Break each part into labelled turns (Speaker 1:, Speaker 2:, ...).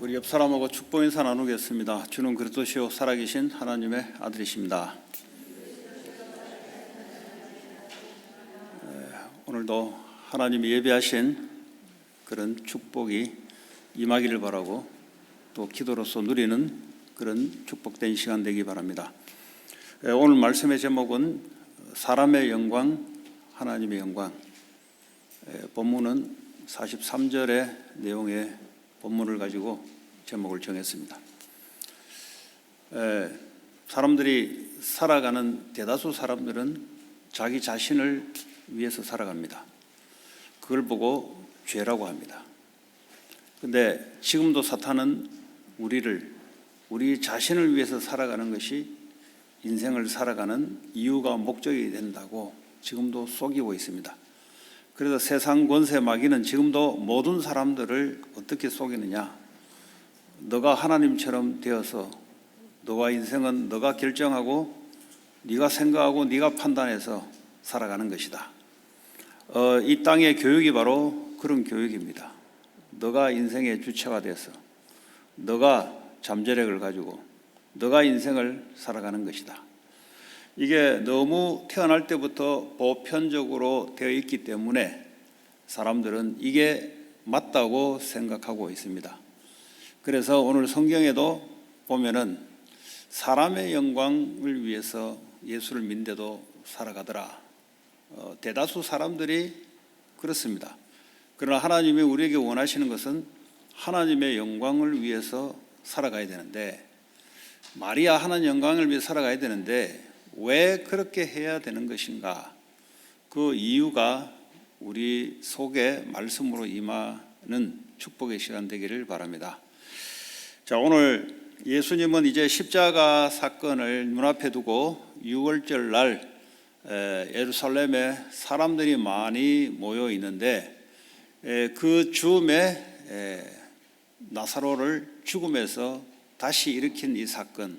Speaker 1: 우리 옆 사람하고 축복 인사 나누겠습니다. 주는 그리스도시요 살아계신 하나님의 아들이십니다. 오늘도 하나님이 예비하신 그런 축복이 임하기를 바라고 또 기도로서 누리는 그런 축복된 시간 되기 바랍니다. 오늘 말씀의 제목은 사람의 영광, 하나님의 영광. 본문은 43절의 내용의 본문을 가지고 제목을 정했습니다. 사람들이 살아가는 대다수 사람들은 자기 자신을 위해서 살아갑니다. 그걸 보고 죄라고 합니다. 그런데 지금도 사탄은 우리 자신을 위해서 살아가는 것이 인생을 살아가는 이유가 목적이 된다고 지금도 속이고 있습니다. 그래서 세상 권세 마귀는 지금도 모든 사람들을 어떻게 속이느냐? 너가 하나님처럼 되어서 너와 인생은 너가 결정하고 네가 생각하고 네가 판단해서 살아가는 것이다. 이 땅의 교육이 바로 그런 교육입니다. 너가 인생의 주체가 돼서 너가 잠재력을 가지고 너가 인생을 살아가는 것이다. 이게 너무 태어날 때부터 보편적으로 되어 있기 때문에 사람들은 이게 맞다고 생각하고 있습니다. 그래서 오늘 성경에도 보면은 사람의 영광을 위해서 예수를 믿는데도 살아가더라. 대다수 사람들이 그렇습니다. 그러나 하나님이 우리에게 원하시는 것은 하나님의 영광을 위해서 살아가야 되는데, 마리아 하나님 영광을 위해 살아가야 되는데 왜 그렇게 해야 되는 것인가? 그 이유가 우리 속에 말씀으로 임하는 축복의 시간 되기를 바랍니다. 자, 오늘 예수님은 이제 십자가 사건을 눈앞에 두고 6월절 날 예루살렘에 사람들이 많이 모여 있는데, 그 즈음에 나사로를 죽음에서 다시 일으킨 이 사건,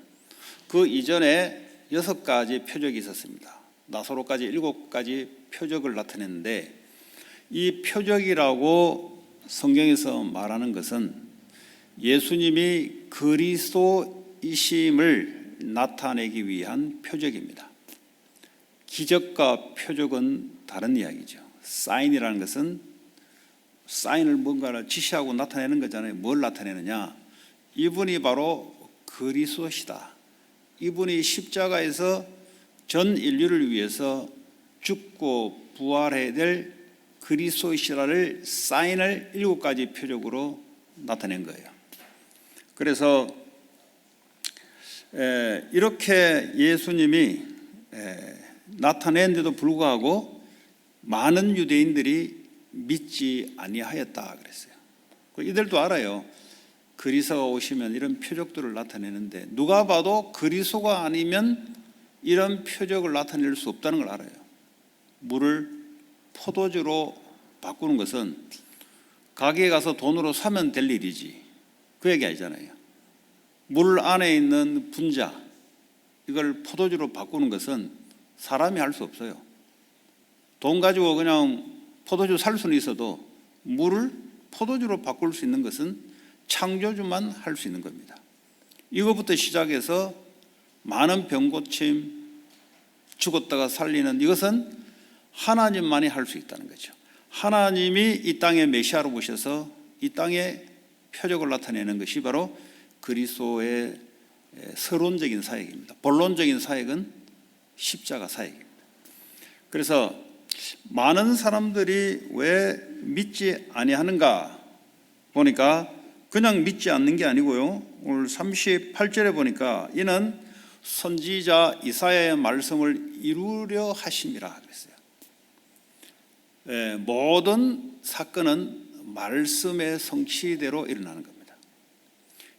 Speaker 1: 그 이전에 6가지 표적이 있었습니다. 나사로까지 7가지 표적을 나타냈는데, 이 표적이라고 성경에서 말하는 것은 예수님이 그리스도이심을 나타내기 위한 표적입니다. 기적과 표적은 다른 이야기죠. 사인이라는 것은 사인을 뭔가를 지시하고 나타내는 거잖아요. 뭘 나타내느냐? 이분이 바로 그리스도시다. 이분이 십자가에서 전 인류를 위해서 죽고 부활해야 될 그리스도시라를 사인을 7가지 표적으로 나타낸 거예요. 그래서 이렇게 예수님이 나타낸데도 불구하고 많은 유대인들이 믿지 아니하였다 그랬어요. 이들도 알아요. 그리스도가 오시면 이런 표적들을 나타내는데 누가 봐도 그리스도가 아니면 이런 표적을 나타낼 수 없다는 걸 알아요. 물을 포도주로 바꾸는 것은 가게에 가서 돈으로 사면 될 일이지 그 얘기 아니잖아요. 물 안에 있는 분자, 이걸 포도주로 바꾸는 것은 사람이 할 수 없어요. 돈 가지고 그냥 포도주 살 수는 있어도 물을 포도주로 바꿀 수 있는 것은 창조주만 할 수 있는 겁니다. 이것부터 시작해서 많은 병고침, 죽었다가 살리는 이것은 하나님만이 할 수 있다는 거죠. 하나님이 이 땅에 메시아로 오셔서 이 땅에 표적을 나타내는 것이 바로 그리스도의 서론적인 사역입니다. 본론적인 사역은 십자가 사역입니다. 그래서 많은 사람들이 왜 믿지 아니하는가 보니까 그냥 믿지 않는 게 아니고요. 오늘 38절에 보니까 이는 선지자 이사야의 말씀을 이루려 하심이라 그랬어요. 모든 사건은 말씀의 성취대로 일어나는 겁니다.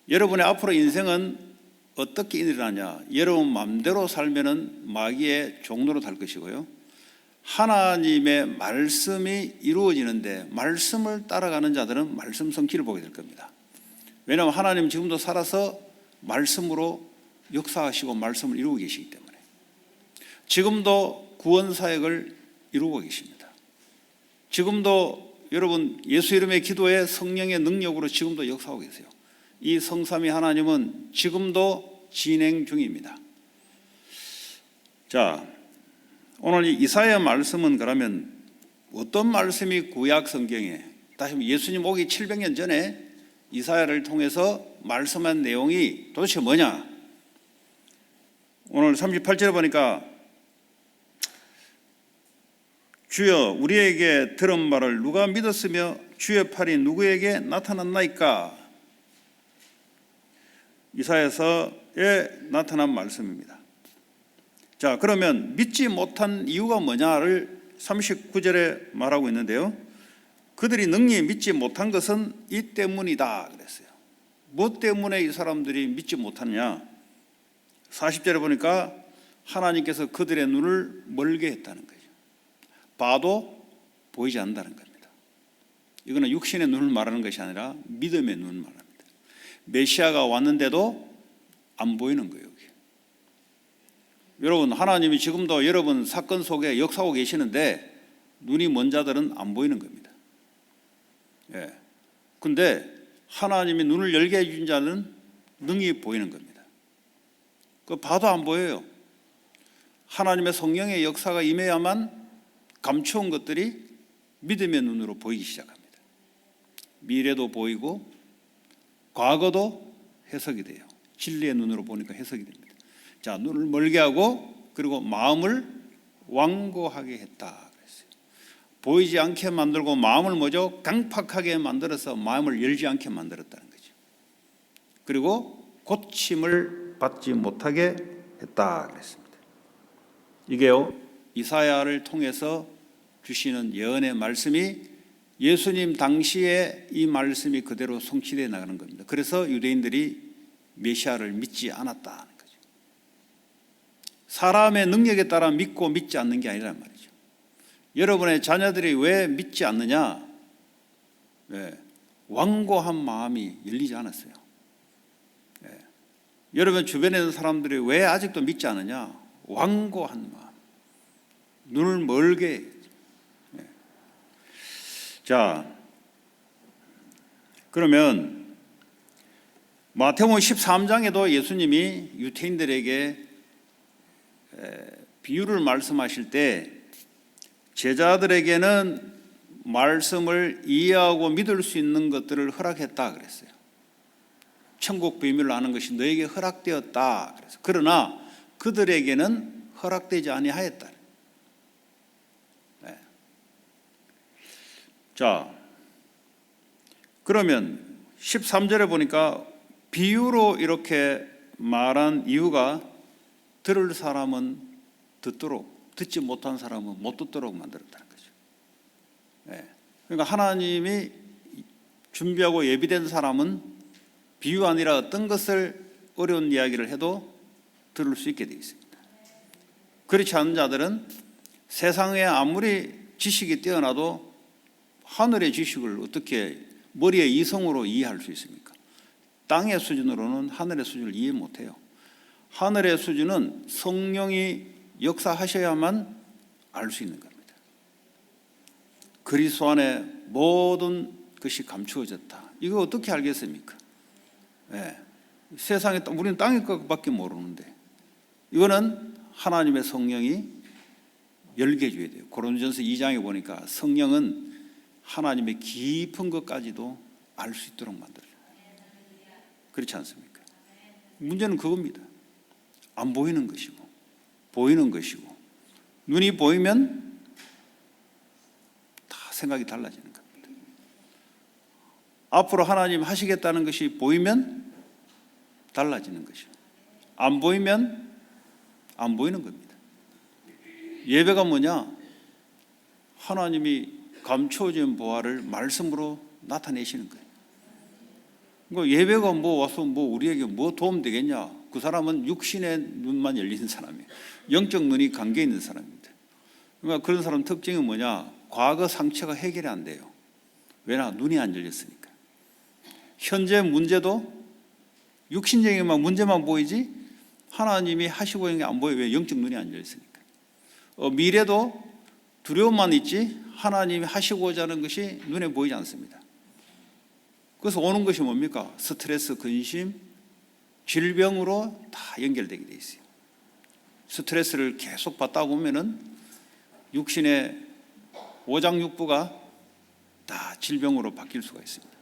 Speaker 1: 여러분의 앞으로 인생은 어떻게 일어나냐? 여러분 마음대로 살면은 마귀의 종로로 될 것이고요. 하나님의 말씀이 이루어지는데 말씀을 따라가는 자들은 말씀 성취를 보게 될 겁니다. 왜냐하면 하나님 지금도 살아서 말씀으로 역사하시고 말씀을 이루고 계시기 때문에 지금도 구원 사역을 이루고 계십니다. 지금도 여러분 예수 이름의 기도에 성령의 능력으로 지금도 역사하고 계세요. 이 성삼위 하나님은 지금도 진행 중입니다. 자, 오늘 이 이사야 말씀은 그러면 어떤 말씀이 구약 성경에, 다시 말해 예수님 오기 700년 전에 이사야를 통해서 말씀한 내용이 도대체 뭐냐? 오늘 38절에 보니까 주여 우리에게 들은 말을 누가 믿었으며 주의 팔이 누구에게 나타났나이까? 이사야서에 나타난 말씀입니다. 자, 그러면 믿지 못한 이유가 뭐냐를 39절에 말하고 있는데요. 그들이 능히 믿지 못한 것은 이 때문이다 그랬어요. 무엇 때문에 이 사람들이 믿지 못하느냐? 40절에 보니까 하나님께서 그들의 눈을 멀게 했다는 거죠. 봐도 보이지 않는다는 겁니다. 이거는 육신의 눈을 말하는 것이 아니라 믿음의 눈을 말합니다. 메시아가 왔는데도 안 보이는 거예요. 여러분, 하나님이 지금도 여러분 사건 속에 역사하고 계시는데 눈이 먼 자들은 안 보이는 겁니다. 예. 근데 하나님이 눈을 열게 해준 자는 능히 보이는 겁니다. 그 봐도 안 보여요. 하나님의 성령의 역사가 임해야만 감추온 것들이 믿음의 눈으로 보이기 시작합니다. 미래도 보이고 과거도 해석이 돼요. 진리의 눈으로 보니까 해석이 됩니다. 자, 눈을 멀게 하고 그리고 마음을 완고하게 했다 그랬어요. 보이지 않게 만들고 마음을 뭐죠? 강팍하게 만들어서 마음을 열지 않게 만들었다는 거죠. 그리고 고침을 받지 못하게 했다 그랬습니다. 이게요, 이사야를 통해서 주시는 예언의 말씀이 예수님 당시에 이 말씀이 그대로 성취되어 나가는 겁니다. 그래서 유대인들이 메시아를 믿지 않았다는 거죠. 사람의 능력에 따라 믿고 믿지 않는 게 아니란 말이죠. 여러분의 자녀들이 왜 믿지 않느냐? 네, 완고한 마음이 열리지 않았어요. 네. 여러분 주변에 있는 사람들이 왜 아직도 믿지 않느냐? 완고한 마음, 눈을 멀게. 네. 자, 그러면 마태복음 13장에도 예수님이 유대인들에게 비유를 말씀하실 때 제자들에게는 말씀을 이해하고 믿을 수 있는 것들을 허락했다 그랬어요. 천국 비밀을 아는 것이 너에게 허락되었다 그래서. 그러나 그들에게는 허락되지 아니하였다. 네. 자, 그러면 13절에 보니까 비유로 이렇게 말한 이유가 들을 사람은 듣도록, 듣지 못한 사람은 못 듣도록 만들었다는 거죠. 네. 그러니까 하나님이 준비하고 예비된 사람은 비유 아니라 어떤 것을 어려운 이야기를 해도 들을 수 있게 되어 있습니다. 그렇지 않은 자들은 세상에 아무리 지식이 뛰어나도 하늘의 지식을 어떻게 머리의 이성으로 이해할 수 있습니까? 땅의 수준으로는 하늘의 수준을 이해 못해요. 하늘의 수준은 성령이 역사하셔야만 알 수 있는 겁니다. 그리스도 안에 모든 것이 감추어졌다. 이거 어떻게 알겠습니까? 네. 세상에 우리는 땅의 것밖에 모르는데 이거는 하나님의 성령이 열게 해줘야 돼요. 고린도전서 2장에 보니까 성령은 하나님의 깊은 것까지도 알 수 있도록 만들어요. 그렇지 않습니까? 문제는 그겁니다. 안 보이는 것이고 보이는 것이고 눈이 보이면 다 생각이 달라지는 겁니다. 앞으로 하나님 하시겠다는 것이 보이면 달라지는 것이고 안 보이면 안 보이는 겁니다. 예배가 뭐냐? 하나님이 감춰진 보화를 말씀으로 나타내시는 거예요. 예배가 와서 우리에게 도움 되겠냐? 그 사람은 육신의 눈만 열리는 사람이에요. 영적 눈이 감겨 있는 사람입니다. 그러니까 그런 사람 특징이 뭐냐? 과거 상처가 해결이 안 돼요. 왜냐? 눈이 안 열렸으니까. 현재 문제도 육신적인 문제만 보이지 하나님이 하시고 있는 게 안 보여요. 왜? 영적 눈이 안 열렸으니까. 미래도 두려움만 있지 하나님이 하시고자 하는 것이 눈에 보이지 않습니다. 그래서 오는 것이 뭡니까? 스트레스, 근심, 질병으로 다 연결되게 돼 있어요. 스트레스를 계속 받다 보면은 육신의 오장육부가 다 질병으로 바뀔 수가 있습니다.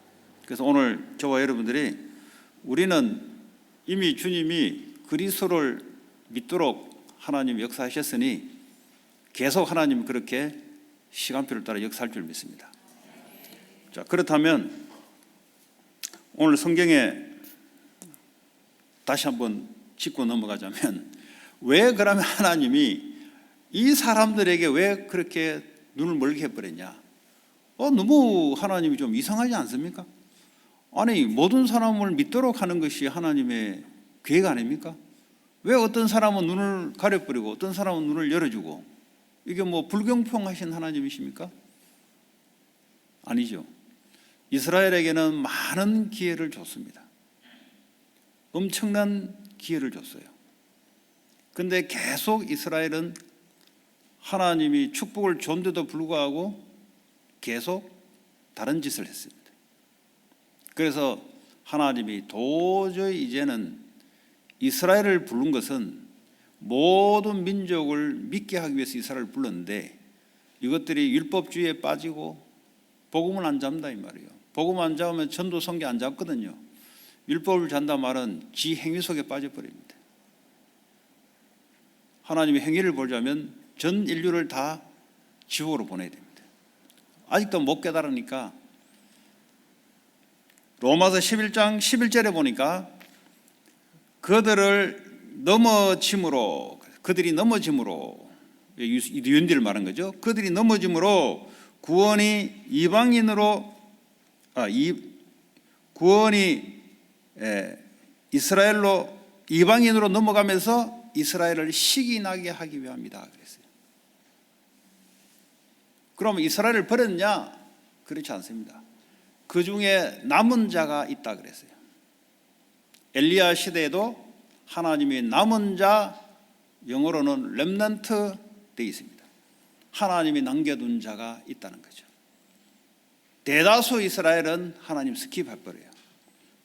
Speaker 1: 그래서 오늘 저와 여러분들이 우리는 이미 주님이 그리스도를 믿도록 하나님 역사하셨으니 계속 하나님 그렇게 시간표를 따라 역사할 줄 믿습니다. 자, 그렇다면 오늘 성경에 다시 한번 짚고 넘어가자면 왜 그러면 하나님이 이 사람들에게 왜 그렇게 눈을 멀게 해버렸냐? 너무 하나님이 좀 이상하지 않습니까? 아니, 모든 사람을 믿도록 하는 것이 하나님의 계획 아닙니까? 왜 어떤 사람은 눈을 가려버리고 어떤 사람은 눈을 열어주고, 이게 뭐 불공평하신 하나님이십니까? 아니죠. 이스라엘에게는 많은 기회를 줬습니다. 엄청난 기회를 줬어요. 근데 계속 이스라엘은 하나님이 축복을 줬는데도 불구하고 계속 다른 짓을 했습니다. 그래서 하나님이 도저히 이제는 이스라엘을 부른 것은 모든 민족을 믿게 하기 위해서 이스라엘을 불렀는데, 이것들이 율법주의에 빠지고 복음을 안 잡는다 이 말이에요. 복음 안 잡으면 전도 선교 안 잡거든요. 율법을 잔다 말은 지 행위 속에 빠져버립니다. 하나님의 행위를 보자면 전 인류를 다 지옥으로 보내야 됩니다. 아직도 못 깨달으니까 로마서 11장 11절에 보니까 그들이 넘어짐으로 유대인들을 말한 거죠. 그들이 넘어짐으로 구원이 이방인으로 넘어가면서 이스라엘을 시기나게 하기 위함이다 그랬어요. 그러면 이스라엘을 버렸냐? 그렇지 않습니다. 그 중에 남은 자가 있다 그랬어요. 엘리야 시대에도 하나님이 남은 자, 영어로는 렘넌트 되어 있습니다. 하나님이 남겨둔 자가 있다는 거죠. 대다수 이스라엘은 하나님 스킵해버려요.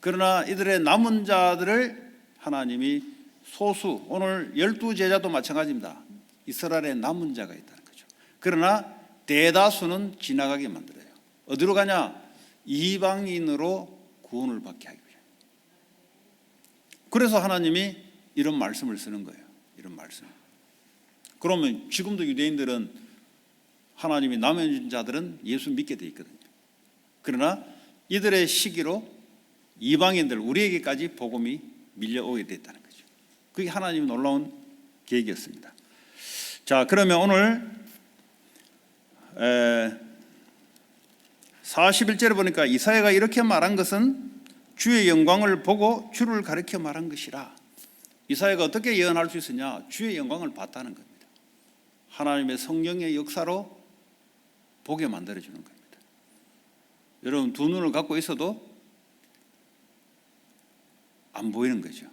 Speaker 1: 그러나 이들의 남은 자들을 하나님이 소수, 오늘 12제자도 마찬가지입니다. 이스라엘의 남은 자가 있다는 거죠. 그러나 대다수는 지나가게 만들어요. 어디로 가냐? 이방인으로 구원을 받게 하기 위해. 그래서 하나님이 이런 말씀을 쓰는 거예요. 이런 말씀. 그러면 지금도 유대인들은 하나님이 남은 자들은 예수 믿게 돼 있거든요. 그러나 이들의 시기로 이방인들, 우리에게까지 복음이 밀려오게 됐다는 거죠. 그게 하나님의 놀라운 계획이었습니다. 자, 그러면 오늘 41절에 보니까 이사야가 이렇게 말한 것은 주의 영광을 보고 주를 가리켜 말한 것이라. 이사야가 어떻게 예언할 수 있었냐? 주의 영광을 봤다는 겁니다. 하나님의 성령의 역사로 보게 만들어주는 겁니다. 여러분, 두 눈을 갖고 있어도 안 보이는 거죠.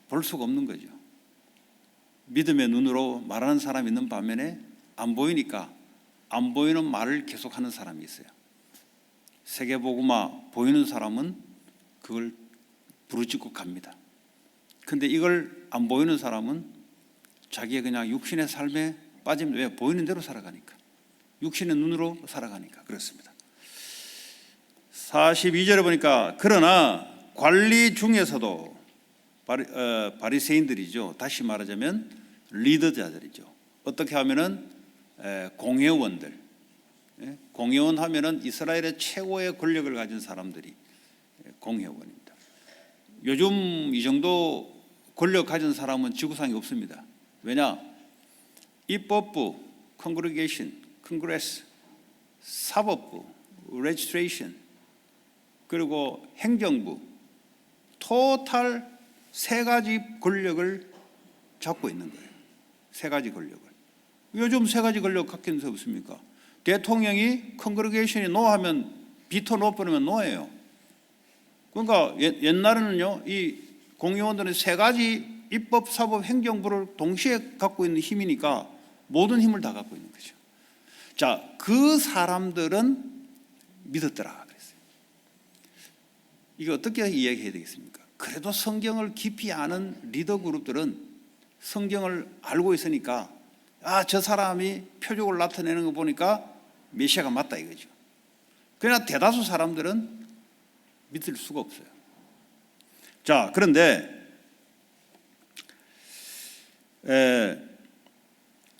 Speaker 1: 볼 수가 없는 거죠. 믿음의 눈으로 말하는 사람이 있는 반면에 안 보이니까 안 보이는 말을 계속하는 사람이 있어요. 세계복음화 보이는 사람은 그걸 부르짖고 갑니다. 근데 이걸 안 보이는 사람은 자기의 그냥 육신의 삶에 빠지면, 왜? 보이는 대로 살아가니까. 육신의 눈으로 살아가니까 그렇습니다. 42절에 보니까 그러나 관리 중에서도 바리새인들이죠. 다시 말하자면 리더자들이죠. 어떻게 하면은 공회원들, 공회원 하면은 이스라엘의 최고의 권력을 가진 사람들이 공회원입니다. 요즘 이 정도 권력 가진 사람은 지구상에 없습니다. 왜냐? 입법부, 컨그레게이션, 컨그레스, 사법부, 레지스트레이션, 그리고 행정부, 토탈 세 가지 권력을 잡고 있는 거예요. 세 가지 권력을. 요즘 세 가지 권력 갖고 있는 데 없습니까? 대통령이 컨그레게이션이 노하면 비토 놓아버리면 노예요. 그러니까 옛날에는요, 이 공의원들은 세 가지 입법, 사법, 행정부를 동시에 갖고 있는 힘이니까 모든 힘을 다 갖고 있는 거죠. 자, 그 사람들은 믿었더라 그랬어요. 이게 어떻게 이야기해야 되겠습니까? 그래도 성경을 깊이 아는 리더 그룹들은 성경을 알고 있으니까 저 사람이 표적을 나타내는 거 보니까 메시아가 맞다 이거죠. 그러나 대다수 사람들은 믿을 수가 없어요. 자, 그런데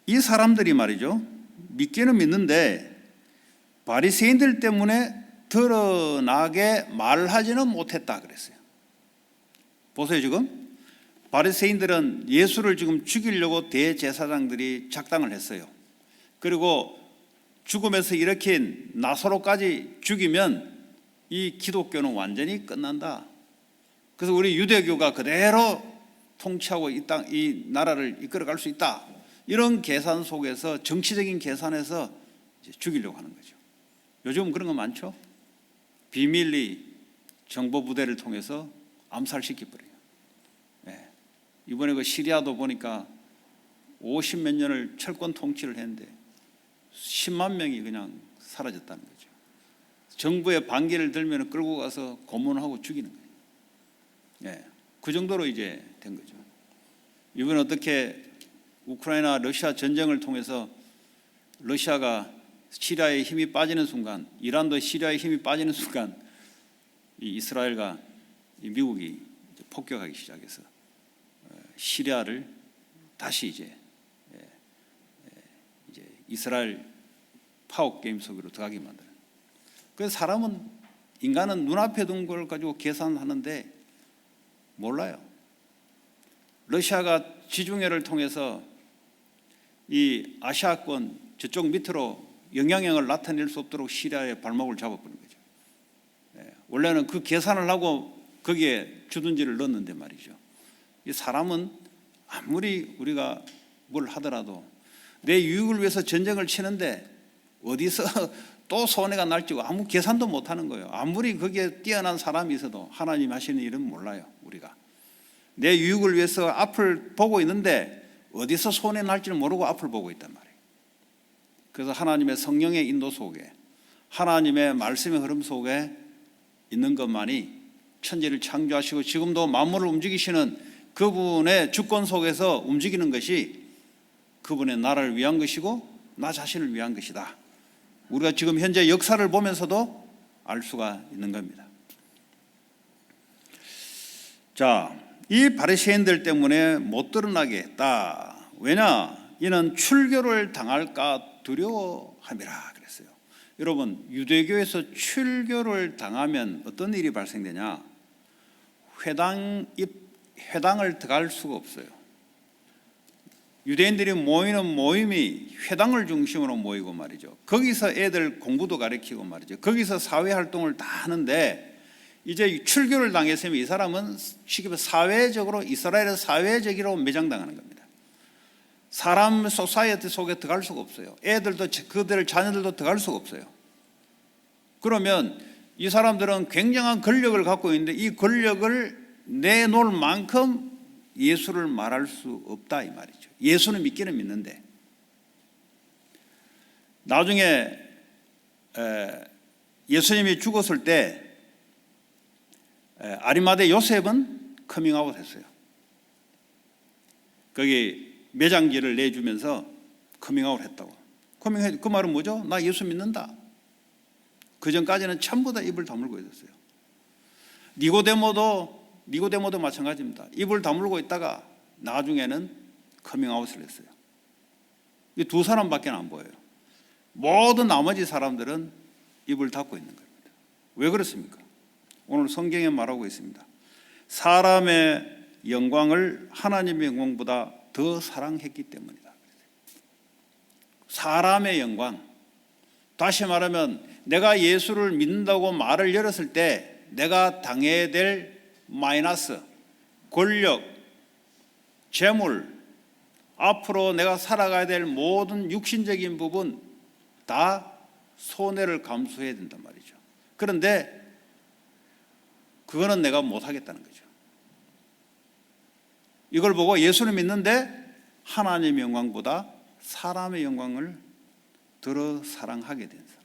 Speaker 1: 이 사람들이 말이죠, 믿기는 믿는데 바리새인들 때문에 드러나게 말하지는 못했다 그랬어요. 보세요. 지금 바리새인들은 예수를 지금 죽이려고 대제사장들이 작당을 했어요. 그리고 죽음에서 일으킨 나사로까지 죽이면 이 기독교는 완전히 끝난다. 그래서 우리 유대교가 그대로 통치하고 이 나라를 이끌어갈 수 있다. 이런 계산 속에서, 정치적인 계산에서 이제 죽이려고 하는 거죠. 요즘 그런 거 많죠? 비밀리 정보부대를 통해서 암살시켜버려요. 이번에 그 시리아도 보니까 50몇 년을 철권 통치를 했는데 10만 명이 그냥 사라졌다는 거죠. 정부의 반기를 들면 끌고 가서 고문하고 죽이는 거예요. 그 정도로 이제 된 거죠. 이번에 어떻게 우크라이나 러시아 전쟁을 통해서 러시아가 시리아의 힘이 빠지는 순간, 이란도 시리아의 힘이 빠지는 순간 이 이스라엘과 이 미국이 폭격하기 시작해서 시리아를 다시 이제 이스라엘 파워 게임 속으로 들어가게 만드는. 그래서 인간은 눈앞에 둔 걸 가지고 계산하는데 몰라요. 러시아가 지중해를 통해서 이 아시아권 저쪽 밑으로 영향력을 나타낼 수 없도록 시리아의 발목을 잡아버린 거죠. 원래는 그 계산을 하고 거기에 주둔지를 넣었는데 말이죠. 이 사람은 아무리 우리가 뭘 하더라도 내 유익을 위해서 전쟁을 치는데 어디서 또 손해가 날지 아무 계산도 못하는 거예요. 아무리 거기에 뛰어난 사람이 있어도 하나님 하시는 일은 몰라요. 우리가 내 유익을 위해서 앞을 보고 있는데 어디서 손해 날지는 모르고 앞을 보고 있단 말이에요. 그래서 하나님의 성령의 인도 속에, 하나님의 말씀의 흐름 속에 있는 것만이 천지를 창조하시고 지금도 만물을 움직이시는 그분의 주권 속에서 움직이는 것이 그분의 나라를 위한 것이고 나 자신을 위한 것이다. 우리가 지금 현재 역사를 보면서도 알 수가 있는 겁니다. 자, 이 바리새인들 때문에 못 드러나게 했다. 왜냐? 이는 출교를 당할까 두려워함이라 그랬어요. 여러분, 유대교에서 출교를 당하면 어떤 일이 발생되냐? 회당을 들어갈 수가 없어요. 유대인들이 모이는 모임이 회당을 중심으로 모이고 말이죠. 거기서 애들 공부도 가르치고 말이죠. 거기서 사회활동을 다 하는데 이제 출교를 당했으면 이 사람은 쉽게 사회적으로, 이스라엘의 사회적으로 매장당하는 겁니다. 사람 소사이어티 속에 들어갈 수가 없어요. 애들도, 그들 자녀들도 들어갈 수가 없어요. 그러면 이 사람들은 굉장한 권력을 갖고 있는데 이 권력을 내놓을 만큼 예수를 말할 수 없다 이 말이죠. 예수는 믿기는 믿는데 나중에 예수님이 죽었을 때 아리마대 요셉은 커밍아웃 했어요. 거기 매장지를 내주면서 커밍아웃 했다고. 그 말은 뭐죠? 나 예수 믿는다. 그 전까지는 전부 다 입을 다물고 있었어요. 니고데모도 마찬가지입니다. 입을 다물고 있다가 나중에는 커밍아웃을 했어요. 이 두 사람밖에 안 보여요. 모든 나머지 사람들은 입을 닫고 있는 겁니다. 왜 그렇습니까? 오늘 성경에 말하고 있습니다. 사람의 영광을 하나님의 영광보다 더 사랑했기 때문이다. 사람의 영광. 다시 말하면 내가 예수를 믿는다고 말을 열었을 때 내가 당해야 될 마이너스, 권력, 재물, 앞으로 내가 살아가야 될 모든 육신적인 부분 다 손해를 감수해야 된단 말이죠. 그런데 그거는 내가 못하겠다는 거죠. 이걸 보고 예수를 믿는데 하나님의 영광보다 사람의 영광을 더 사랑하게 된 사람.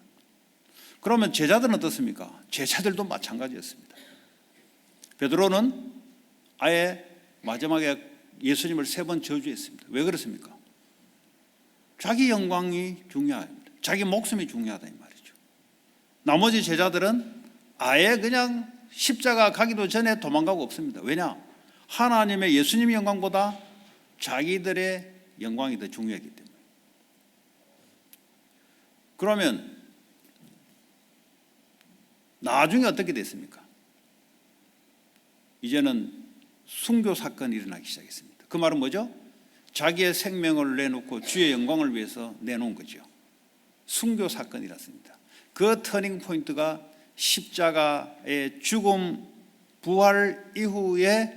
Speaker 1: 그러면 제자들은 어떻습니까? 제자들도 마찬가지였습니다. 베드로는 아예 마지막에 예수님을 3번 저주했습니다. 왜 그렇습니까? 자기 영광이 중요합니다. 자기 목숨이 중요하다 이 말이죠. 나머지 제자들은 아예 그냥 십자가 가기도 전에 도망가고 없습니다. 왜냐? 하나님의 예수님의 영광보다 자기들의 영광이 더 중요하기 때문에. 그러면 나중에 어떻게 됐습니까? 이제는 순교 사건이 일어나기 시작했습니다. 그 말은 뭐죠? 자기의 생명을 내놓고 주의 영광을 위해서 내놓은 거죠. 순교 사건이 일어났습니다. 그 터닝 포인트가 십자가의 죽음, 부활 이후에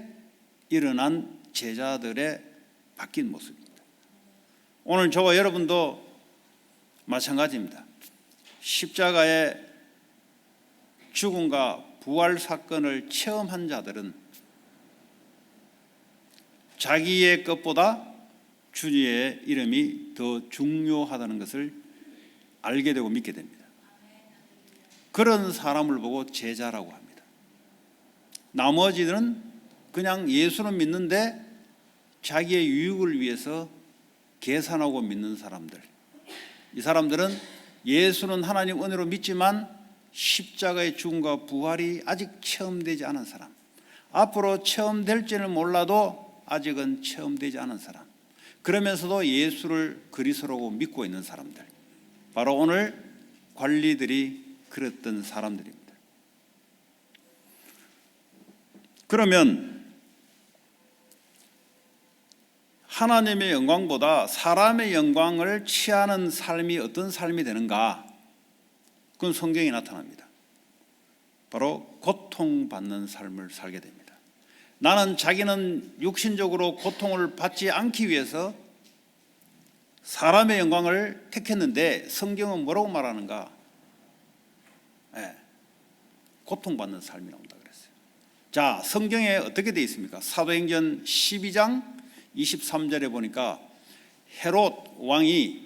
Speaker 1: 일어난 제자들의 바뀐 모습입니다. 오늘 저와 여러분도 마찬가지입니다. 십자가의 죽음과 부활 사건을 체험한 자들은 자기의 것보다 주님의 이름이 더 중요하다는 것을 알게 되고 믿게 됩니다. 그런 사람을 보고 제자라고 합니다. 나머지는 그냥 예수는 믿는데 자기의 유익을 위해서 계산하고 믿는 사람들. 이 사람들은 예수는 하나님 은혜로 믿지만 십자가의 죽음과 부활이 아직 체험되지 않은 사람, 앞으로 체험될지는 몰라도 아직은 체험되지 않은 사람, 그러면서도 예수를 그리스도라고 믿고 있는 사람들, 바로 오늘 관리들이 그랬던 사람들입니다. 그러면 하나님의 영광보다 사람의 영광을 취하는 삶이 어떤 삶이 되는가? 그건 성경에 나타납니다. 바로 고통받는 삶을 살게 됩니다. 나는 자기는 육신적으로 고통을 받지 않기 위해서 사람의 영광을 택했는데 성경은 뭐라고 말하는가? 고통받는 삶이 나온다 그랬어요. 자, 성경에 어떻게 되어 있습니까? 사도행전 12장 23절에 보니까 헤롯 왕이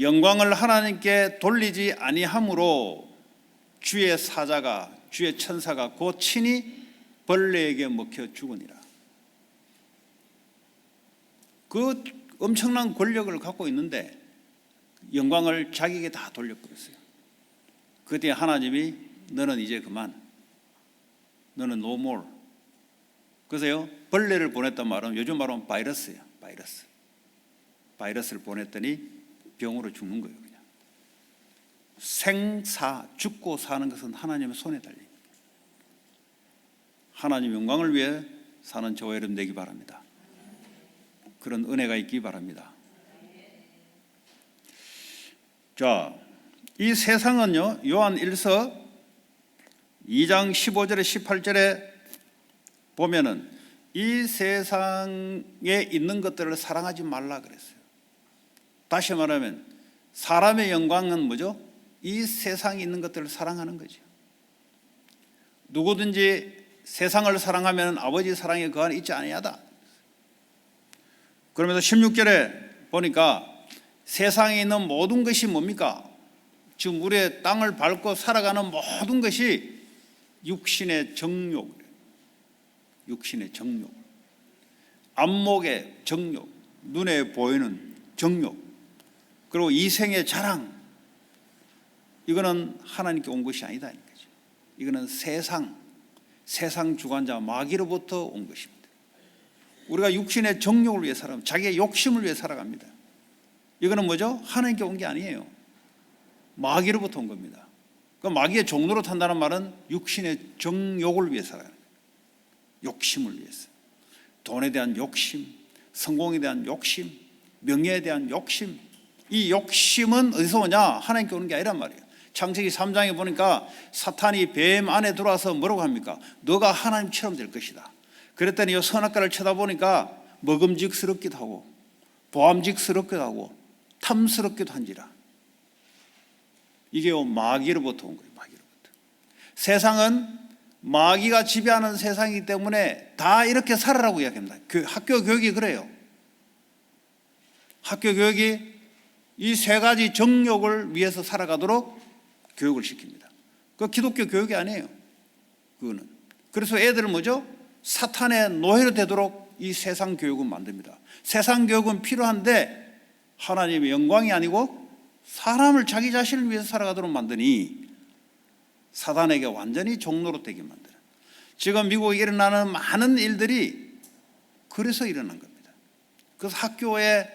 Speaker 1: 영광을 하나님께 돌리지 아니함으로 주의 사자가, 주의 천사가 곧 친히 벌레에게 먹혀 죽으니라. 그 엄청난 권력을 갖고 있는데 영광을 자기에게 다 돌려버렸어요. 그때 하나님이 너는 이제 그만, 너는 no more. 그래서요, 벌레를 보냈단 말은 요즘 말하면 바이러스예요. 바이러스를 보냈더니 병으로 죽는 거예요. 그냥 생사, 죽고 사는 것은 하나님의 손에 달립니다. 하나님 영광을 위해 사는 저와 여러분 되기 바랍니다. 그런 은혜가 있기 바랍니다. 자, 이 세상은요, 요한 1서 2장 15절에 18절에 보면은 이 세상에 있는 것들을 사랑하지 말라 그랬어요. 다시 말하면 사람의 영광은 뭐죠? 이 세상에 있는 것들을 사랑하는 거죠. 누구든지 세상을 사랑하면 아버지 사랑에 그 안에 있지 아니하다. 그러면서 16절에 보니까 세상에 있는 모든 것이 뭡니까? 지금 우리의 땅을 밟고 살아가는 모든 것이 육신의 정욕, 안목의 정욕, 눈에 보이는 정욕, 그리고 이생의 자랑, 이거는 하나님께 온 것이 아니다. 이거는 세상 주관자 마귀로부터 온 것입니다. 우리가 육신의 정욕을 위해 살아갑니다. 자기의 욕심을 위해 살아갑니다. 이거는 뭐죠? 하나님께 온 게 아니에요. 마귀로부터 온 겁니다. 그 마귀의 종로로 탄다는 말은 육신의 정욕을 위해 살아가는 거예요. 욕심을 위해서. 돈에 대한 욕심, 성공에 대한 욕심, 명예에 대한 욕심. 이 욕심은 어디서 오냐? 하나님께 오는 게 아니란 말이에요. 창세기 3장에 보니까 사탄이 뱀 안에 들어와서 뭐라고 합니까? 너가 하나님처럼 될 것이다. 그랬더니 이 선악과를 쳐다보니까 먹음직스럽기도 하고 보암직스럽기도 하고 탐스럽기도 한지라. 이게 마귀로부터 온 거예요. 마귀로부터. 세상은 마귀가 지배하는 세상이기 때문에 다 이렇게 살아라고 이야기합니다. 학교 교육이 그래요. 학교 교육이 이 3가지 정욕을 위해서 살아가도록 교육을 시킵니다. 그 기독교 교육이 아니에요. 그거는 그래서 애들을 뭐죠? 사탄의 노예로 되도록 이 세상 교육은 만듭니다. 세상 교육은 필요한데 하나님의 영광이 아니고 사람을 자기 자신을 위해서 살아가도록 만드니 사단에게 완전히 종로로 되게 만드는, 지금 미국에 일어나는 많은 일들이 그래서 일어난 겁니다. 그래서 학교에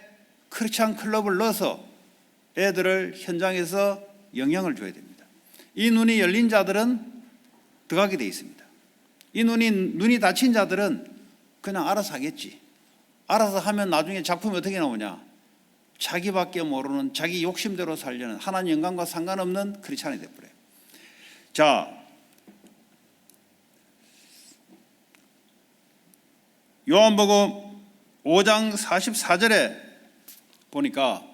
Speaker 1: 크리스찬 클럽을 넣어서 애들을 현장에서 영향을 줘야 됩니다. 이 눈이 열린 자들은 들어가게 돼 있습니다. 이 눈이 닫힌 자들은 그냥 알아서 하겠지. 알아서 하면 나중에 작품이 어떻게 나오냐? 자기밖에 모르는, 자기 욕심대로 살려는, 하나님 영광과 상관없는 크리스찬이 되어버려요. 자, 요한복음 5장 44절에 보니까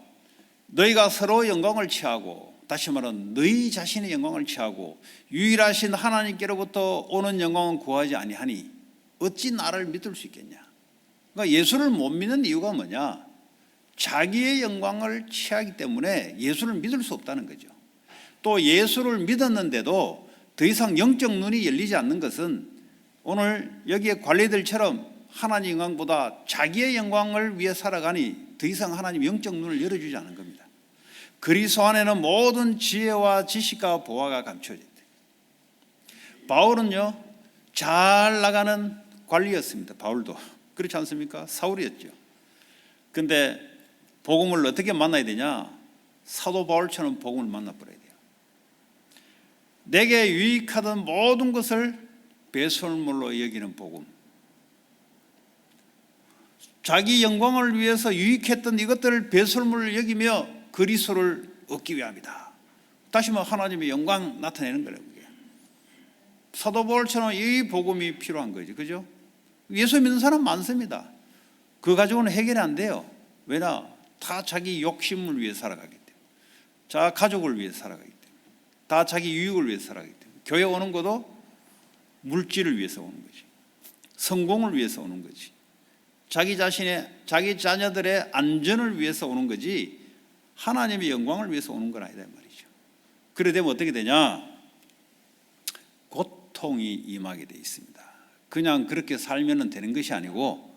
Speaker 1: 너희가 서로 영광을 취하고, 다시 말하면 너희 자신의 영광을 취하고 유일하신 하나님께로부터 오는 영광은 구하지 아니하니 어찌 나를 믿을 수 있겠냐. 그러니까 예수를 못 믿는 이유가 뭐냐? 자기의 영광을 취하기 때문에 예수를 믿을 수 없다는 거죠. 또 예수를 믿었는데도 더 이상 영적 눈이 열리지 않는 것은 오늘 여기에 관리들처럼 하나님 영광보다 자기의 영광을 위해 살아가니 더 이상 하나님 영적 눈을 열어주지 않은 겁니다. 그리스도 안에는 모든 지혜와 지식과 보화가 감춰져 있대. 바울은요, 잘 나가는 관리였습니다. 바울도 그렇지 않습니까? 사울이었죠. 근데 복음을 어떻게 만나야 되냐? 사도 바울처럼 복음을 만나버려야 돼요. 내게 유익하던 모든 것을 배설물로 여기는 복음, 자기 영광을 위해서 유익했던 이것들을 배설물을 여기며 그리스도를 얻기 위함이다. 다시 말해 하나님의 영광 나타내는 거예요. 사도 바울처럼 이 복음이 필요한 거죠. 그죠? 예수 믿는 사람 많습니다. 그거 가지고는 해결이 안 돼요. 왜냐? 다 자기 욕심을 위해 살아가기 때문에, 자 가족을 위해 살아가기 때문에, 다 자기 유익을 위해 살아가기 때문에. 교회 오는 것도 물질을 위해서 오는 거지, 성공을 위해서 오는 거지, 자기 자녀들의 안전을 위해서 오는 거지 하나님의 영광을 위해서 오는 건 아니다 말이죠. 그래 되면 어떻게 되냐? 고통이 임하게 돼 있습니다. 그냥 그렇게 살면 되는 것이 아니고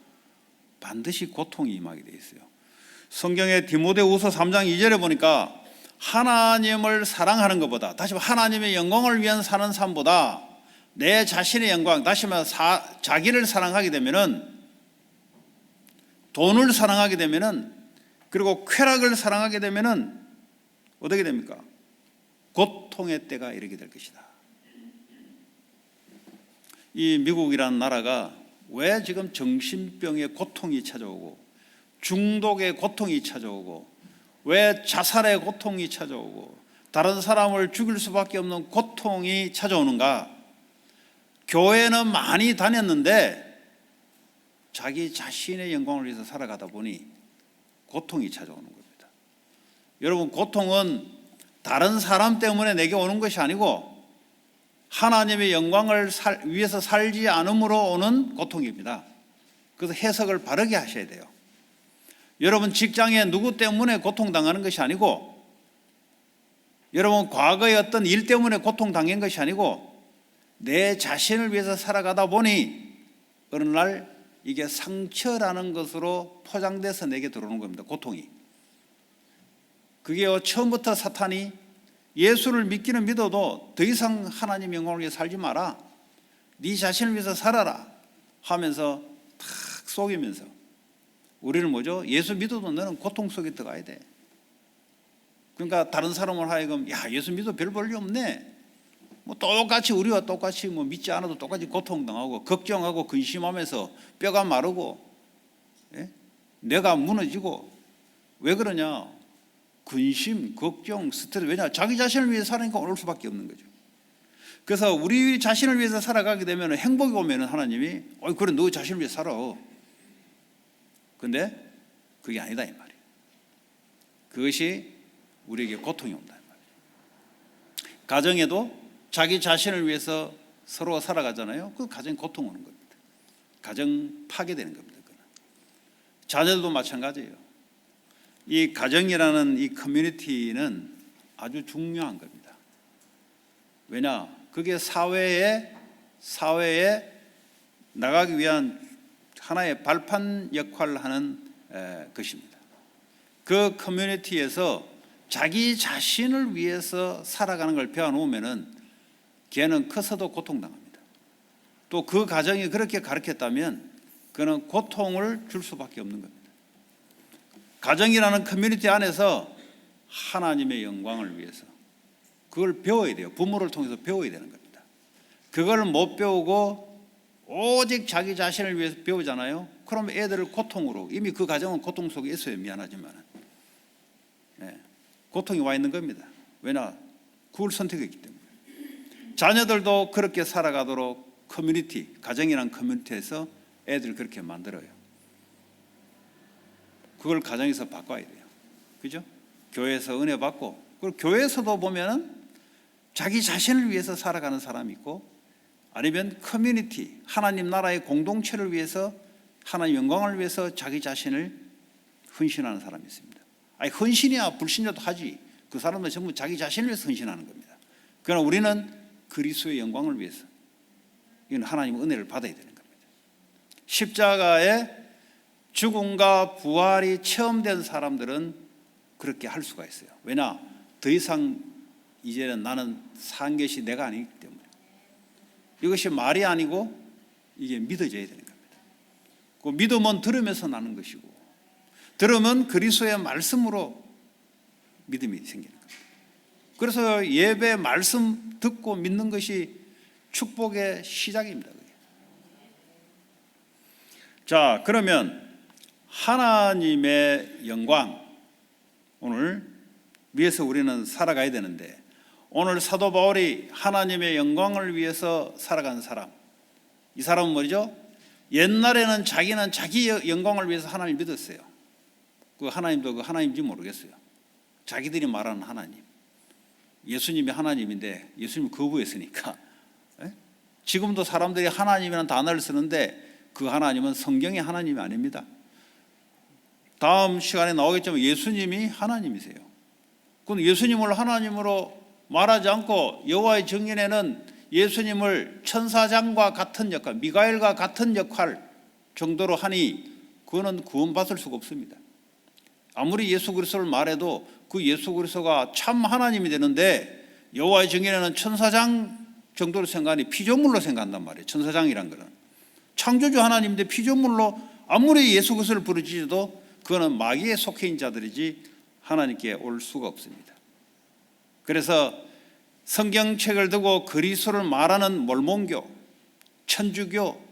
Speaker 1: 반드시 고통이 임하게 돼 있어요. 성경의 디모데후서 3장 2절에 보니까 하나님을 사랑하는 것보다, 다시 말해 하나님의 영광을 위한 사는 삶보다 내 자신의 영광, 다시 말해 자기를 사랑하게 되면은, 돈을 사랑하게 되면은, 그리고 쾌락을 사랑하게 되면은 어떻게 됩니까? 고통의 때가 이르게 될 것이다. 이 미국이라는 나라가 왜 지금 정신병의 고통이 찾아오고, 중독의 고통이 찾아오고, 왜 자살의 고통이 찾아오고, 다른 사람을 죽일 수밖에 없는 고통이 찾아오는가? 교회는 많이 다녔는데 자기 자신의 영광을 위해서 살아가다 보니 고통이 찾아오는 겁니다. 여러분, 고통은 다른 사람 때문에 내게 오는 것이 아니고 하나님의 영광을 위해서 살지 않음으로 오는 고통입니다. 그래서 해석을 바르게 하셔야 돼요. 여러분, 직장에 누구 때문에 고통당하는 것이 아니고, 여러분 과거의 어떤 일 때문에 고통당한 것이 아니고 내 자신을 위해서 살아가다 보니 어느 날 이게 상처라는 것으로 포장돼서 내게 들어오는 겁니다. 고통이. 그게 처음부터 사탄이 예수를 믿기는 믿어도 더 이상 하나님 영광을 위해 살지 마라, 네 자신을 위해서 살아라 하면서 탁 속이면서 우리는 뭐죠? 예수 믿어도 너는 고통 속에 들어가야 돼. 그러니까 다른 사람을 하여금 야 예수 믿어도 별 볼일 없네, 뭐 똑같이 우리와 똑같이 뭐 믿지 않아도 똑같이 고통당하고 걱정하고 근심하면서 뼈가 마르고, 예? 내가 무너지고. 왜 그러냐? 근심, 걱정, 스트레스. 왜냐? 자기 자신을 위해서 살으니까 올 수밖에 없는 거죠. 그래서 우리 자신을 위해서 살아가게 되면 행복이 오면 하나님이 그래 너 자신을 위해서 살아. 근데 그게 아니다 이 말이에요. 그것이 우리에게 고통이 온다 이 말이에요. 가정에도 자기 자신을 위해서 서로 살아가잖아요. 그 가정에 고통 오는 겁니다. 가정 파괴되는 겁니다. 자녀들도 마찬가지예요. 이 가정이라는 이 커뮤니티는 아주 중요한 겁니다. 왜냐? 그게 사회의 사회에 나가기 위한 하나의 발판 역할을 하는 것입니다. 그 커뮤니티에서 자기 자신을 위해서 살아가는 걸 배워놓으면은 걔는 커서도 고통당합니다. 또 그 가정이 그렇게 가르쳤다면 그는 고통을 줄 수밖에 없는 겁니다. 가정이라는 커뮤니티 안에서 하나님의 영광을 위해서 그걸 배워야 돼요. 부모를 통해서 배워야 되는 겁니다. 그걸 못 배우고 오직 자기 자신을 위해서 배우잖아요. 그럼 애들을 고통으로, 이미 그 가정은 고통 속에 있어요. 미안하지만 고통이 와 있는 겁니다. 왜냐? 그걸 선택했기 때문에. 자녀들도 그렇게 살아가도록 커뮤니티, 가정이란 커뮤니티에서 애들 그렇게 만들어요. 그걸 가정에서 바꿔야 돼요. 그죠? 교회에서 은혜 받고, 그리고 교회에서도 보면은 자기 자신을 위해서 살아가는 사람이 있고, 아니면 커뮤니티, 하나님 나라의 공동체를 위해서, 하나님 영광을 위해서 자기 자신을 헌신하는 사람이 있습니다. 아니, 헌신이야 불신자도 하지. 그 사람은 전부 자기 자신을 위해서 헌신하는 겁니다. 그러나 우리는 그리스도의 영광을 위해서, 이건 하나님의 은혜를 받아야 되는 겁니다. 십자가의 죽음과 부활이 체험된 사람들은 그렇게 할 수가 있어요. 왜냐? 더 이상 이제는 나는 산 것이 내가 아니기 때문에. 이것이 말이 아니고 이게 믿어져야 되는 겁니다. 그 믿음은 들으면서 나는 것이고, 들으면 그리스도의 말씀으로 믿음이 생기는 겁니다. 그래서 예배 말씀 듣고 믿는 것이 축복의 시작입니다. 그게. 자, 그러면 하나님의 영광, 오늘 위해서 우리는 살아가야 되는데, 오늘 사도 바울이 하나님의 영광을 위해서 살아간 사람, 이 사람은 뭐죠? 옛날에는 자기는 자기 영광을 위해서 하나님을 믿었어요. 그 하나님도 그 하나님인지 모르겠어요. 자기들이 말하는 하나님, 예수님이 하나님인데 예수님이 거부했으니까. 지금도 사람들이 하나님이라는 단어를 쓰는데 그 하나님은 성경의 하나님이 아닙니다. 다음 시간에 나오겠지만 예수님이 하나님이세요. 그럼 예수님을 하나님으로 말하지 않고 여호와의 증인에는 예수님을 천사장과 같은 역할, 미가엘과 같은 역할 정도로 하니 그거는 구원받을 수가 없습니다. 아무리 예수 그리스도를 말해도 그 예수 그리스도가 참 하나님이 되는데, 여호와의 증인에는 천사장 정도로 생각하니 피조물로 생각한단 말이에요. 천사장이란 거는 창조주 하나님인데 피조물로 아무리 예수 그리스도를 부르짖어도 그거는 마귀에 속해 있는 자들이지 하나님께 올 수가 없습니다. 그래서 성경책을 두고 그리스도를 말하는 몰몬교, 천주교,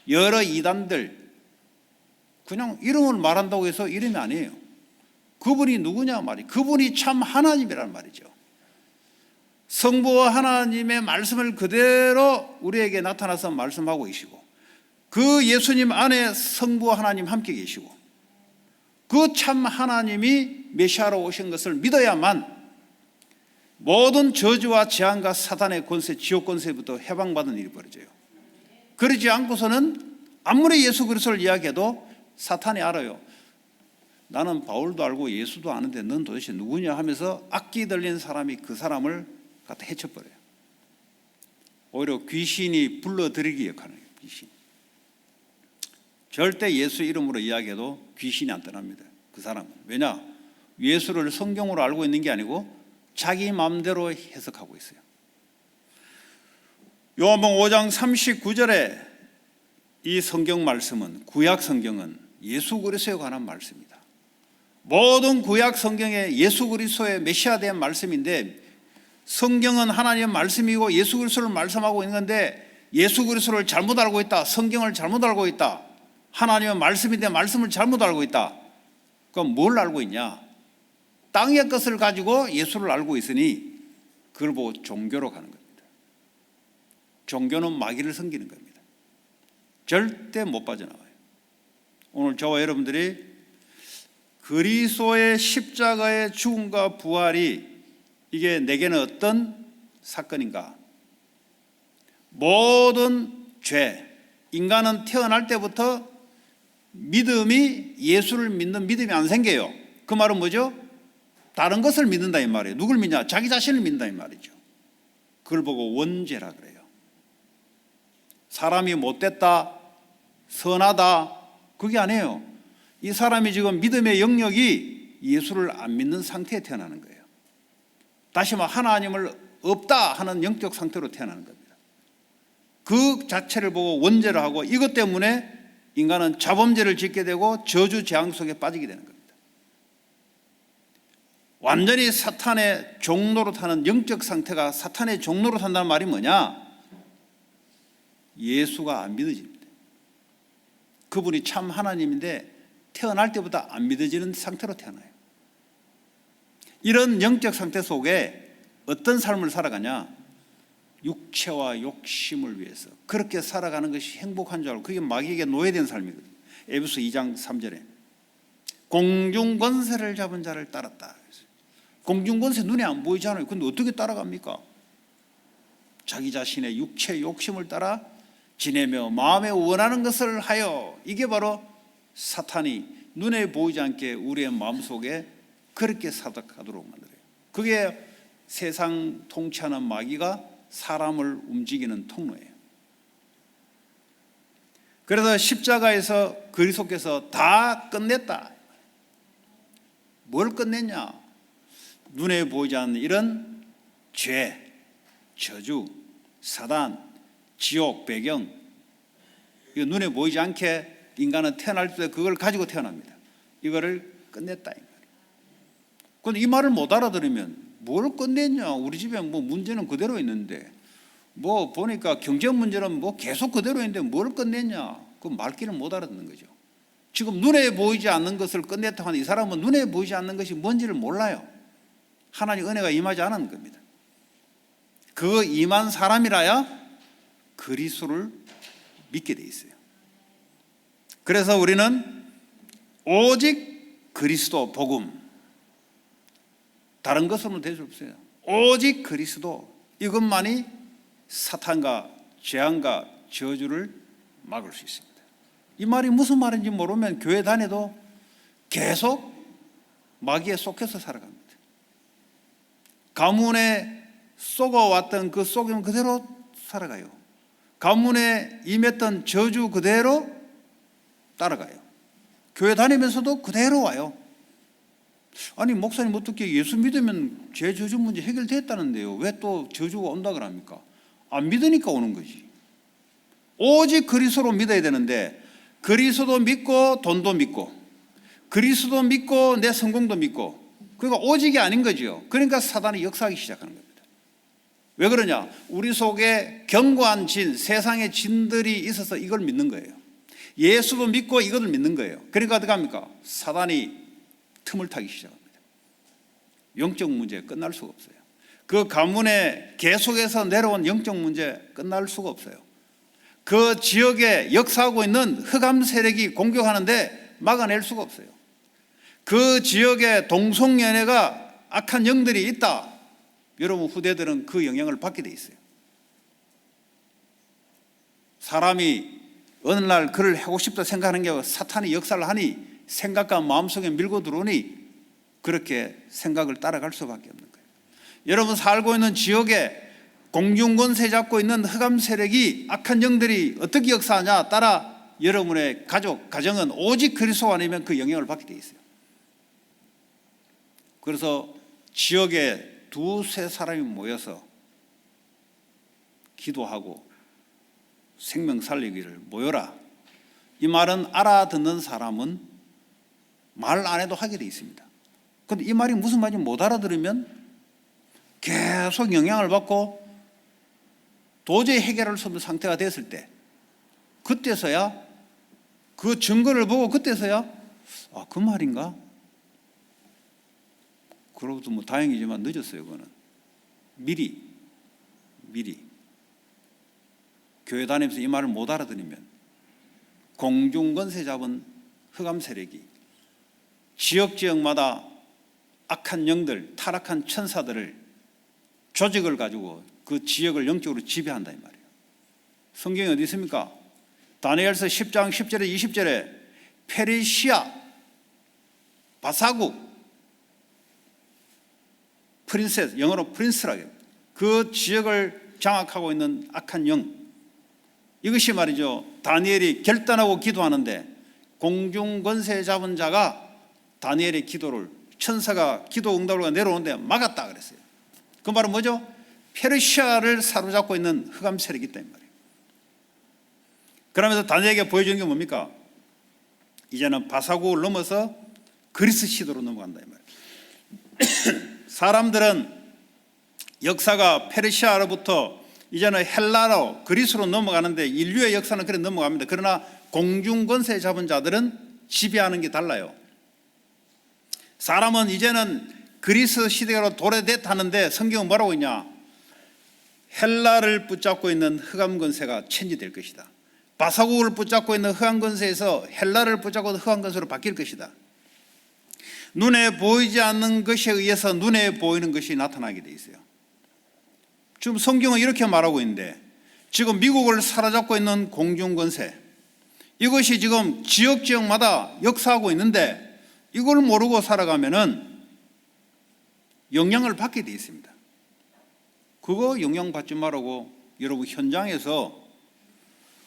Speaker 1: 여러 이단들, 그냥 이름을 말한다고 해서 이름이 아니에요. 그분이 누구냐 말이에요. 그분이 참 하나님이란 말이죠. 성부와 하나님의 말씀을 그대로 우리에게 나타나서 말씀하고 계시고, 그 예수님 안에 성부와 하나님 함께 계시고, 그 참 하나님이 메시아로 오신 것을 믿어야만 모든 저주와 재앙과 사단의 권세, 지옥 권세부터 해방받은 일이 벌어져요. 그러지 않고서는 아무리 예수 그리스도를 이야기해도 사탄이 알아요. 나는 바울도 알고 예수도 아는데 넌 도대체 누구냐 하면서 악기 들린 사람이 그 사람을 갖다 해쳐버려요. 오히려 귀신이 불러들이기 역하는 거예요. 귀신. 절대 예수 이름으로 이야기해도 귀신이 안 떠납니다. 그 사람은. 왜냐? 예수를 성경으로 알고 있는 게 아니고 자기 마음대로 해석하고 있어요. 요한복음 5장 39절에 이 성경 말씀은, 구약 성경은 예수 그리스도에 관한 말씀입니다. 모든 구약 성경에 예수 그리스도의 메시아에 대한 말씀인데, 성경은 하나님의 말씀이고 예수 그리스도를 말씀하고 있는 건데 예수 그리스도를 잘못 알고 있다, 성경을 잘못 알고 있다, 하나님의 말씀인데 말씀을 잘못 알고 있다. 그럼 뭘 알고 있냐? 땅의 것을 가지고 예수를 알고 있으니 그걸 보고 종교로 가는 겁니다. 종교는 마귀를 섬기는 겁니다. 절대 못 빠져나와요. 오늘 저와 여러분들이 그리스도의 십자가의 죽음과 부활이 이게 내게는 어떤 사건인가? 모든 죄, 인간은 태어날 때부터 믿음이, 예수를 믿는 믿음이 안 생겨요. 그 말은 뭐죠? 다른 것을 믿는다 이 말이에요. 누굴 믿냐? 자기 자신을 믿는다 이 말이죠. 그걸 보고 원죄라 그래요. 사람이 못됐다, 선하다, 그게 아니에요. 이 사람이 지금 믿음의 영역이 예수를 안 믿는 상태에 태어나는 거예요. 다시 말해 하나님을 없다 하는 영적 상태로 태어나는 겁니다. 그 자체를 보고 원죄를 하고 이것 때문에 인간은 자범죄를 짓게 되고 저주 재앙 속에 빠지게 되는 겁니다. 완전히 사탄의 종로로 타는 영적 상태가 사탄의 종로로 탄다는 말이 뭐냐? 예수가 안 믿어집니다. 그분이 참 하나님인데 태어날 때보다 안 믿어지는 상태로 태어나요. 이런 영적 상태 속에 어떤 삶을 살아가냐? 육체와 욕심을 위해서 그렇게 살아가는 것이 행복한 줄 알고 그게 마귀에게 노예된 삶이거든요. 에베소 2장 3절에 공중권세를 잡은 자를 따랐다. 공중권세 눈에 안 보이잖아요. 근데 어떻게 따라갑니까? 자기 자신의 육체 욕심을 따라 지내며 마음에 원하는 것을 하여, 이게 바로 사탄이 눈에 보이지 않게 우리의 마음속에 그렇게 사득하도록 만들어요. 그게 세상 통치하는 마귀가 사람을 움직이는 통로예요. 그래서 십자가에서 그리스도께서 다 끝냈다. 뭘 끝냈냐? 눈에 보이지 않는 이런 죄, 저주, 사단, 지옥, 배경, 이거 눈에 보이지 않게 인간은 태어날 때 그걸 가지고 태어납니다. 이거를 끝냈다. 그런데 이 말을 못 알아들으면 뭘 끝냈냐? 우리 집에 뭐 문제는 그대로 있는데, 뭐 보니까 경제 문제는 뭐 계속 그대로 있는데 뭘 끝냈냐? 그 말귀를 못 알아듣는 거죠. 지금 눈에 보이지 않는 것을 끝냈다고 하는 이 사람은 눈에 보이지 않는 것이 뭔지를 몰라요. 하나님 은혜가 임하지 않은 겁니다. 그 임한 사람이라야 그리스도를 믿게 돼 있어요. 그래서 우리는 오직 그리스도 복음, 다른 것으로는 될 수 없어요. 오직 그리스도, 이것만이 사탄과 재앙과 저주를 막을 수 있습니다. 이 말이 무슨 말인지 모르면 교회 다녀도 계속 마귀에 속해서 살아갑니다. 가문에 속아왔던 그 속임 그대로 살아가요. 가문에 임했던 저주 그대로 따라가요. 교회 다니면서도 그대로 와요. 아니 목사님 어떻게 예수 믿으면 죄 저주 문제 해결됐다는데요, 왜 또 저주가 온다 그럽니까? 안 믿으니까 오는 거지. 오직 그리스도로 믿어야 되는데, 그리스도 믿고 돈도 믿고 그리스도 믿고 내 성공도 믿고, 그러니까 오직이 아닌 거죠. 그러니까 사단이 역사하기 시작하는 겁니다. 왜 그러냐? 우리 속에 견고한 진, 세상의 진들이 있어서 이걸 믿는 거예요. 예수도 믿고 이것을 믿는 거예요. 그러니까 어떻게 합니까? 사단이 틈을 타기 시작합니다. 영적 문제 끝날 수가 없어요. 그 가문에 계속해서 내려온 영적 문제 끝날 수가 없어요. 그 지역에 역사하고 있는 흑암 세력이 공격하는데 막아낼 수가 없어요. 그 지역에 동성연애가 악한 영들이 있다, 여러분 후대들은 그 영향을 받게 돼 있어요. 사람이 어느 날 그를 하고 싶다 생각하는 게 사탄이 역사를 하니, 생각과 마음속에 밀고 들어오니 그렇게 생각을 따라갈 수밖에 없는 거예요. 여러분 살고 있는 지역에 공중권세 잡고 있는 흑암 세력이, 악한 영들이 어떻게 역사하냐? 따라 여러분의 가족, 가정은 오직 그리스도 아니면 그 영향을 받게 돼 있어요. 그래서 지역에 두세 사람이 모여서 기도하고 생명 살리기를 모여라, 이 말은 알아듣는 사람은 말 안 해도 하게 돼 있습니다. 그런데 이 말이 무슨 말인지 못 알아들으면 계속 영향을 받고 도저히 해결할 수 없는 상태가 됐을 때, 그때서야 그 증거를 보고 그때서야 그 말인가? 그러고도 뭐 다행이지만 늦었어요. 그거는 미리 교회 다니면서 이 말을 못 알아들으면 공중권세 잡은 흑암 세력이 지역마다 악한 영들, 타락한 천사들을, 조직을 가지고 그 지역을 영적으로 지배한다 이 말이에요. 성경에 어디 있습니까? 다니엘서 10장 10절에 20절에 페르시아 바사국, 프린세스, 영어로 프린스라고 해요. 그 지역을 장악하고 있는 악한 영, 이것이 말이죠, 다니엘이 결단하고 기도하는데 공중 권세 잡은 자가 다니엘의 기도를, 천사가 기도 응답을 내려오는데 막았다 그랬어요. 그 말은 뭐죠? 페르시아를 사로잡고 있는 흑암 세력이 있다 이 말이에요. 그러면서 다니엘에게 보여주는 게 뭡니까? 이제는 바사국을 넘어서 그리스 시대로 넘어간다 이 말이에요. 사람들은 역사가 페르시아로부터 이제는 헬라로, 그리스로 넘어가는데 인류의 역사는 그래 넘어갑니다. 그러나 공중권세 잡은 자들은 지배하는 게 달라요. 사람은 이제는 그리스 시대로 도래됐다는데 성경은 뭐라고 있냐? 헬라를 붙잡고 있는 흑암권세가 체인지될 것이다. 바사국을 붙잡고 있는 흑암권세에서 헬라를 붙잡고 있는 흑암권세로 바뀔 것이다. 눈에 보이지 않는 것에 의해서 눈에 보이는 것이 나타나게 돼 있어요. 지금 성경은 이렇게 말하고 있는데, 지금 미국을 사로잡고 있는 공중권세, 이것이 지금 지역마다 역사하고 있는데 이걸 모르고 살아가면은 영향을 받게 돼 있습니다. 그거 영향받지 말라고 여러분 현장에서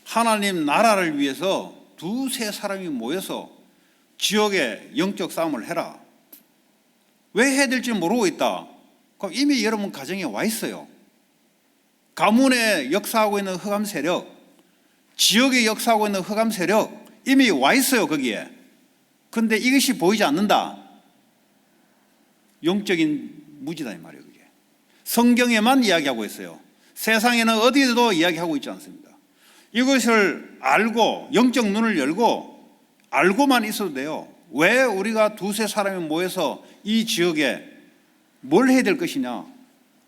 Speaker 1: 하나님 나라를 위해서 두세 사람이 모여서 지역의 영적 싸움을 해라. 왜 해야 될지 모르고 있다. 그럼 이미 여러분 가정에 와 있어요. 가문에 역사하고 있는 흑암 세력, 지역에 역사하고 있는 흑암 세력 이미 와 있어요 거기에. 그런데 이것이 보이지 않는다. 영적인 무지다 이 말이에요. 그게 성경에만 이야기하고 있어요. 세상에는 어디에도 이야기하고 있지 않습니다. 이것을 알고 영적 눈을 열고 알고만 있어도 돼요. 왜 우리가 두세 사람이 모여서 이 지역에 뭘 해야 될 것이냐?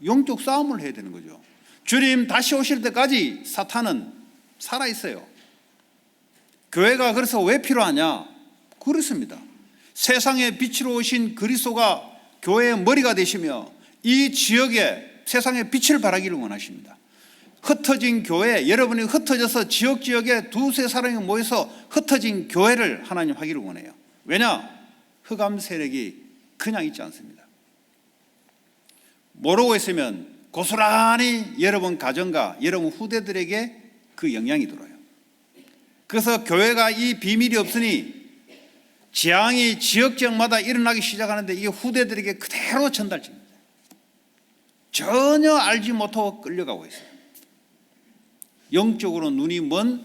Speaker 1: 영적 싸움을 해야 되는 거죠. 주님 다시 오실 때까지 사탄은 살아있어요. 교회가 그래서 왜 필요하냐? 그렇습니다. 세상의 빛으로 오신 그리스도가 교회의 머리가 되시며 이 지역에 세상의 빛을 발하기를 원하십니다. 흩어진 교회, 여러분이 흩어져서 지역에 두세 사람이 모여서 흩어진 교회를 하나님 하기를 원해요. 왜냐? 흑암 세력이 그냥 있지 않습니다. 모르고 있으면 고스란히 여러분 가정과 여러분 후대들에게 그 영향이 들어요. 그래서 교회가 이 비밀이 없으니 재앙이 지역마다 일어나기 시작하는데 이게 후대들에게 그대로 전달됩니다. 전혀 알지 못하고 끌려가고 있어요. 영적으로 눈이 먼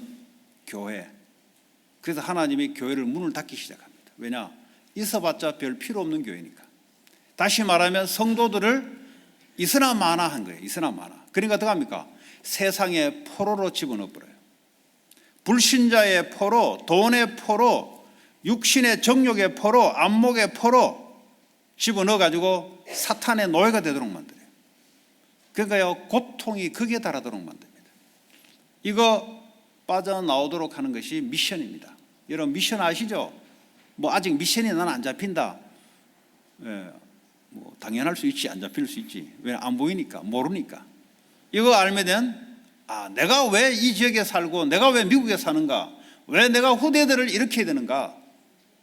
Speaker 1: 교회. 그래서 하나님이 교회를 문을 닫기 시작합니다. 왜냐? 있어봤자 별 필요 없는 교회니까. 다시 말하면 성도들을 있으나 마나 한 거예요. 있으나 마나. 그러니까 어떻게 합니까? 세상의 포로로 집어넣어버려요. 불신자의 포로, 돈의 포로, 육신의 정욕의 포로, 안목의 포로 집어넣어가지고 사탄의 노예가 되도록 만들어요. 그러니까요, 고통이 극에 달하도록 만듭니다. 이거 빠져나오도록 하는 것이 미션입니다. 여러분 미션 아시죠? 뭐 아직 미션이 난 안 잡힌다. 뭐 당연할 수 있지, 안 잡힐 수 있지. 왜? 안 보이니까, 모르니까. 이거 알면 내가 왜 이 지역에 살고 내가 왜 미국에 사는가, 왜 내가 후대들을 이렇게 해야 되는가,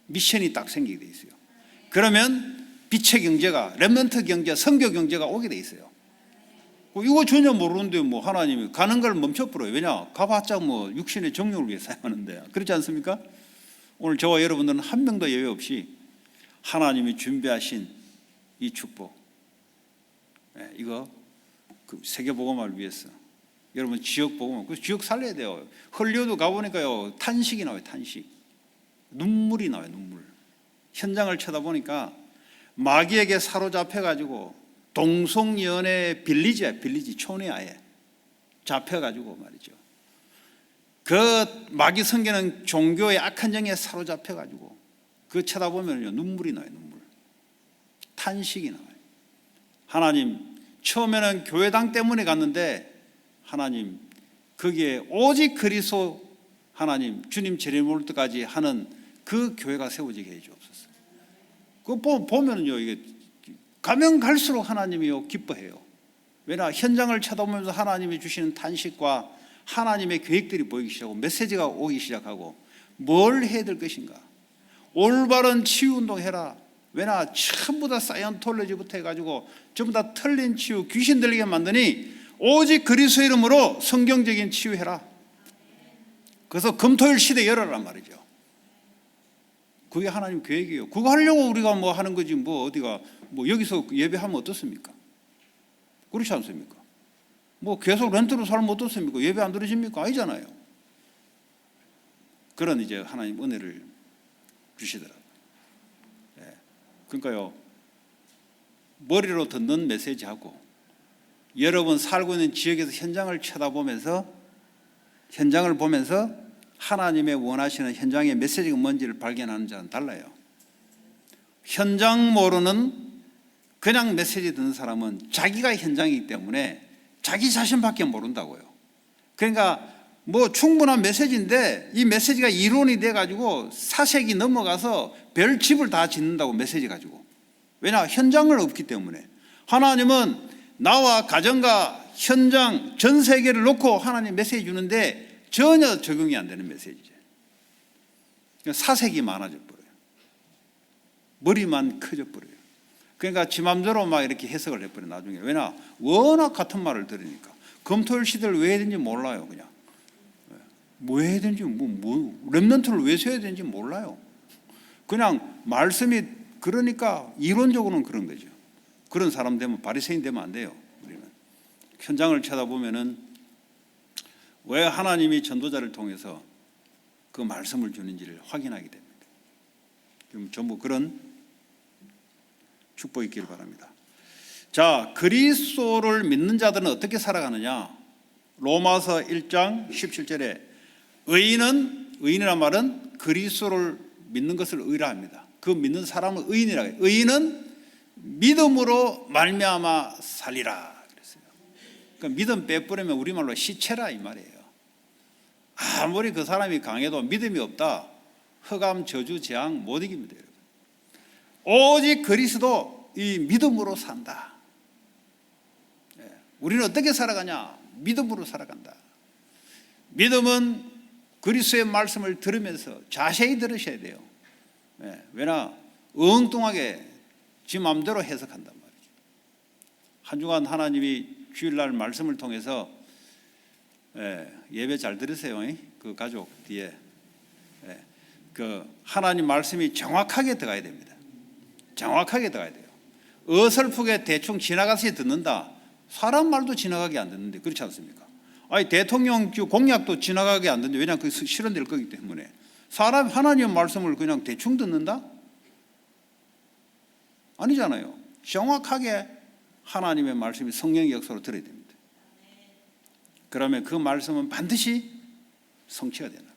Speaker 1: 미션이 딱 생기게 돼 있어요. 그러면 빛의 경제가, 렘넌트 경제, 선교 경제가 오게 돼 있어요. 이거 전혀 모르는데 뭐 하나님이 가는 걸 멈춰버려요. 왜냐? 가봤자 뭐 육신의 정욕을 위해 사용하는데. 그렇지 않습니까? 오늘 저와 여러분들은 한 명도 예외 없이 하나님이 준비하신 이 축복, 이거 그 세계복음화를 위해서 여러분 지역 복음, 그 지역 살려야 돼요. 헐리우드 가보니까요 탄식이 나와요. 탄식, 눈물이 나와요. 눈물. 현장을 쳐다보니까 마귀에게 사로잡혀가지고 동성연애 빌리지 촌에 아예 잡혀가지고 말이죠. 그 마귀 섬기는 종교의 악한 정에 사로잡혀가지고 그 쳐다보면요 눈물이 나요. 눈물. 탄식이 나와요. 하나님, 처음에는 교회당 때문에 갔는데 하나님 거기에 오직 그리스도 하나님 주님 재림 올 때까지 하는 그 교회가 세워지게 해 주옵소서. 그거 보면요 이게 가면 갈수록 하나님이요 기뻐해요. 왜냐? 현장을 쳐다보면서 하나님이 주시는 탄식과 하나님의 계획들이 보이기 시작하고 메시지가 오기 시작하고 뭘 해야 될 것인가? 올바른 치유운동 해라. 왜냐? 전부 다 사이언톨로지부터 해가지고 전부 다 틀린 치유, 귀신 들리게 만드니 오직 그리스도 이름으로 성경적인 치유해라. 그래서 금토일 시대 열어란 말이죠. 그게 하나님 계획이에요. 그거 하려고 우리가 뭐 하는 거지, 뭐 어디가 뭐 여기서 예배하면 어떻습니까? 그렇지 않습니까? 뭐 계속 렌트로 살면 어떻습니까? 예배 안 들으십니까? 아니잖아요. 그런 이제 하나님 은혜를 주시더라고요. 그러니까요, 머리로 듣는 메시지하고 여러분 살고 있는 지역에서 현장을 쳐다보면서 현장을 보면서 하나님의 원하시는 현장의 메시지가 뭔지를 발견하는 자는 달라요. 현장 모르는 그냥 메시지 듣는 사람은 자기가 현장이기 때문에 자기 자신밖에 모른다고요. 그러니까 뭐 충분한 메시지인데 이 메시지가 이론이 돼가지고 사색이 넘어가서 별 집을 다 짓는다고 메시지 가지고. 왜냐? 현장을 없기 때문에. 하나님은 나와 가정과 현장 전 세계를 놓고 하나님 메시지 주는데 전혀 적용이 안 되는 메시지죠. 사색이 많아져 버려요. 머리만 커져 버려요. 그러니까 지 맘대로 막 이렇게 해석을 해버려요. 나중에. 왜냐? 워낙 같은 말을 들으니까. 금토일 시대를 왜 해야 되는지 몰라요. 그냥 뭐 해야 되는지 렘넌트를 왜 써야 되는지 몰라요. 그냥 말씀이 그러니까 이론적으로는 그런 거죠. 그런 사람 되면 바리새인 되면 안 돼요. 우리는 현장을 쳐다보면은 왜 하나님이 전도자를 통해서 그 말씀을 주는지를 확인하게 됩니다. 그럼 전부 그런 축복이 있기를 바랍니다. 자, 그리스도를 믿는 자들은 어떻게 살아가느냐? 로마서 1장 17절에 의인이란 말은 그리스도를 믿는 것을 의라 합니다. 그 믿는 사람은 의인이라고 해요. 의인은 믿음으로 말미암아 살리라 그랬어요. 그러니까 믿음 빼버리면 우리말로 시체라 이 말이에요. 아무리 그 사람이 강해도 믿음이 없다. 흑암, 저주, 재앙 못 이깁니다. 여러분. 오직 그리스도 이 믿음으로 산다. 우리는 어떻게 살아가냐? 믿음으로 살아간다. 믿음은 그리스도의 말씀을 들으면서 자세히 들으셔야 돼요. 왜냐? 엉뚱하게 지 마음대로 해석한단 말이죠. 한 주간 하나님이 주일날 말씀을 통해서 예배 잘 들으세요. 그 가족 뒤에 그 하나님 말씀이 정확하게 들어가야 됩니다. 정확하게 들어가야 돼요. 어설프게 대충 지나가서 듣는다. 사람 말도 지나가게 안 듣는데 그렇지 않습니까? 아니 대통령 공약도 지나가게 안 듣는데 왜냐하면 그 실현될 거기 때문에 사람 하나님 말씀을 그냥 대충 듣는다? 아니잖아요. 정확하게 하나님의 말씀이 성령의 역사로 들어야 됩니다. 그러면 그 말씀은 반드시 성취가 되는 거예요.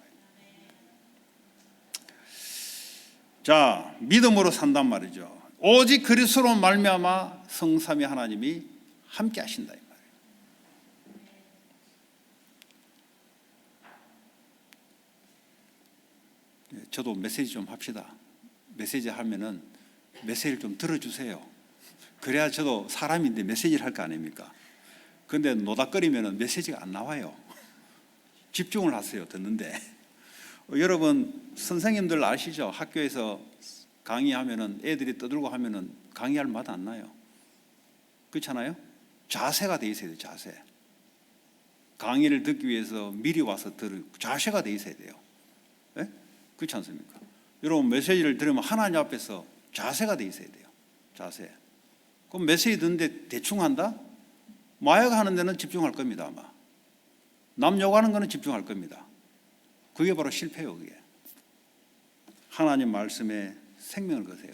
Speaker 1: 자, 믿음으로 산단 말이죠. 오직 그리스도로 말미암아 성삼위 하나님이 함께 하신다 이 말이에요. 저도 메시지 좀 합시다. 메시지 하면은 메시지를 좀 들어주세요. 그래야 저도 사람인데 메시지를 할 거 아닙니까? 근데 노닥거리면은 메시지가 안 나와요. 집중을 하세요. 듣는데. 여러분 선생님들 아시죠? 학교에서 강의하면은 애들이 떠들고 하면은 강의할 맛 안 나요. 그렇잖아요? 자세가 돼 있어야 돼요. 자세. 강의를 듣기 위해서 미리 와서 들을 자세가 돼 있어야 돼요. 네? 그렇지 않습니까? 여러분 메시지를 들으면 하나님 앞에서 자세가 돼 있어야 돼요. 자세. 그럼 메시지 듣는데 대충 한다? 마약 하는 데는 집중할 겁니다. 아마. 남 욕하는 거는 집중할 겁니다. 그게 바로 실패예요. 그게. 하나님 말씀에 생명을 거세요.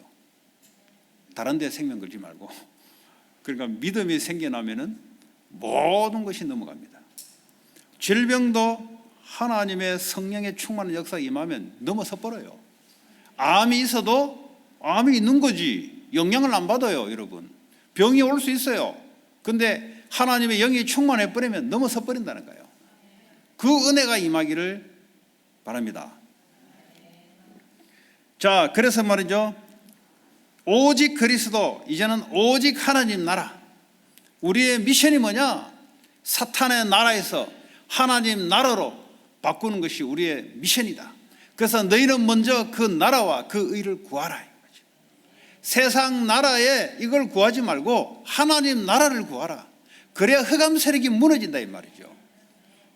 Speaker 1: 다른 데 생명 걸지 말고. 그러니까 믿음이 생겨나면은 모든 것이 넘어갑니다. 질병도 하나님의 성령의 충만한 역사가 임하면 넘어서 버려요. 암이 있어도 암이 있는 거지 영향을 안 받아요. 여러분 병이 올 수 있어요. 근데 하나님의 영이 충만해 버리면 넘어서 버린다는 거예요. 그 은혜가 임하기를 바랍니다. 자, 그래서 말이죠. 오직 그리스도, 이제는 오직 하나님 나라. 우리의 미션이 뭐냐? 사탄의 나라에서 하나님 나라로 바꾸는 것이 우리의 미션이다. 그래서 너희는 먼저 그 나라와 그 의를 구하라. 세상 나라에 이걸 구하지 말고 하나님 나라를 구하라. 그래야 흑암 세력이 무너진다 이 말이죠.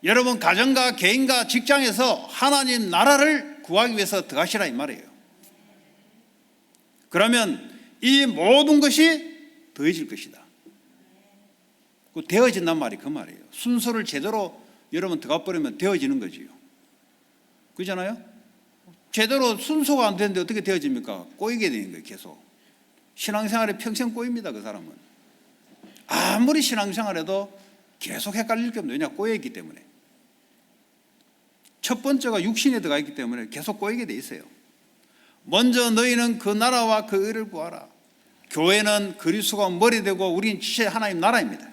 Speaker 1: 여러분 가정과 개인과 직장에서 하나님 나라를 구하기 위해서 들어가시라 이 말이에요. 그러면 이 모든 것이 더해질 것이다. 되어진단 말이 그 말이에요. 순서를 제대로 여러분 들어가 버리면 되어지는 거지요. 그렇잖아요? 제대로 순서가 안 되는데 어떻게 되어집니까? 꼬이게 되는 거예요. 계속 신앙생활에 평생 꼬입니다. 그 사람은 아무리 신앙생활해도 계속 헷갈릴 게 없는, 왜냐? 꼬여있기 때문에. 첫 번째가 육신에 들어가 있기 때문에 계속 꼬이게 돼 있어요. 먼저 너희는 그 나라와 그 의를 구하라. 교회는 그리스도가 머리 되고 우리는 지체 하나님 나라입니다.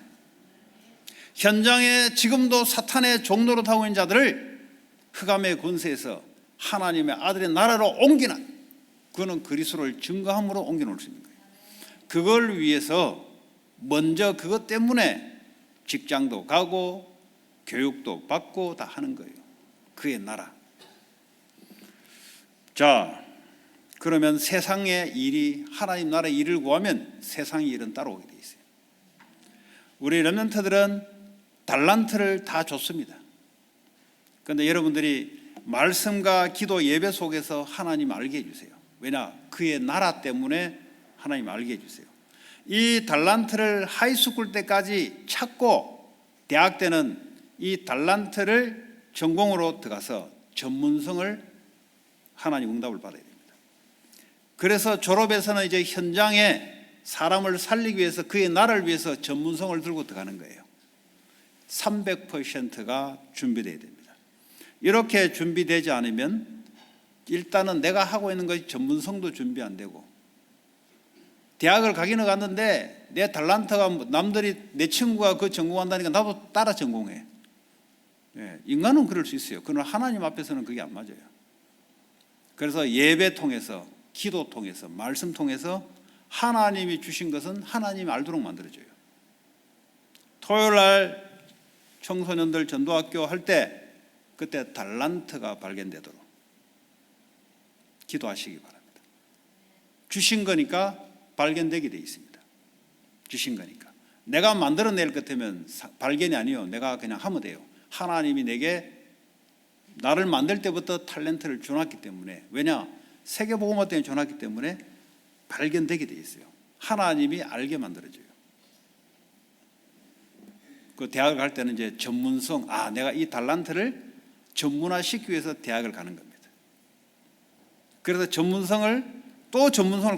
Speaker 1: 현장에 지금도 사탄의 종로로 타고 있는 자들을 흑암의 권세에서 하나님의 아들의 나라로 옮기는, 그거는 그리스도를 증거함으로 옮겨놓을 수 있는 거예요. 그걸 위해서 먼저 그것 때문에 직장도 가고 교육도 받고 다 하는 거예요. 그의 나라. 자, 그러면 세상의 일이, 하나님 나라의 일을 구하면 세상의 일은 따라오게 돼 있어요. 우리 렘넌트들은 달란트를 다 줬습니다. 그런데 여러분들이 말씀과 기도 예배 속에서 하나님 알게 해주세요. 왜냐? 그의 나라 때문에 하나님 알게 해주세요. 이 달란트를 하이스쿨 때까지 찾고 대학 때는 이 달란트를 전공으로 들어가서 전문성을 하나님 응답을 받아야 됩니다. 그래서 졸업해서는 이제 현장에 사람을 살리기 위해서 그의 나라를 위해서 전문성을 들고 들어가는 거예요. 300%가 준비되어야 됩니다. 이렇게 준비되지 않으면 일단은 내가 하고 있는 것이 전문성도 준비 안 되고, 대학을 가기는 갔는데 내 달란트가 남들이, 내 친구가 그 전공한다니까 나도 따라 전공해. 인간은 그럴 수 있어요. 그러나 하나님 앞에서는 그게 안 맞아요. 그래서 예배 통해서, 기도 통해서, 말씀 통해서 하나님이 주신 것은 하나님이 알도록 만들어줘요. 토요일 날 청소년들 전도학교 할 때 그때 달란트가 발견되도록 기도하시기 바랍니다. 주신 거니까 발견되게 돼 있습니다. 주신 거니까. 내가 만들어낼 것 같으면 발견이 아니요, 내가 그냥 하면 돼요. 하나님이 내게 나를 만들 때부터 탤런트를 줘놨기 때문에, 왜냐? 세계복음화 때문에 줘놨기 때문에 발견되게 돼 있어요. 하나님이 알게 만들어줘요. 그 대학을 갈 때는 이제 전문성, 내가 이 달란트를 전문화시키기 위해서 대학을 가는 겁니다. 그래서 전문성을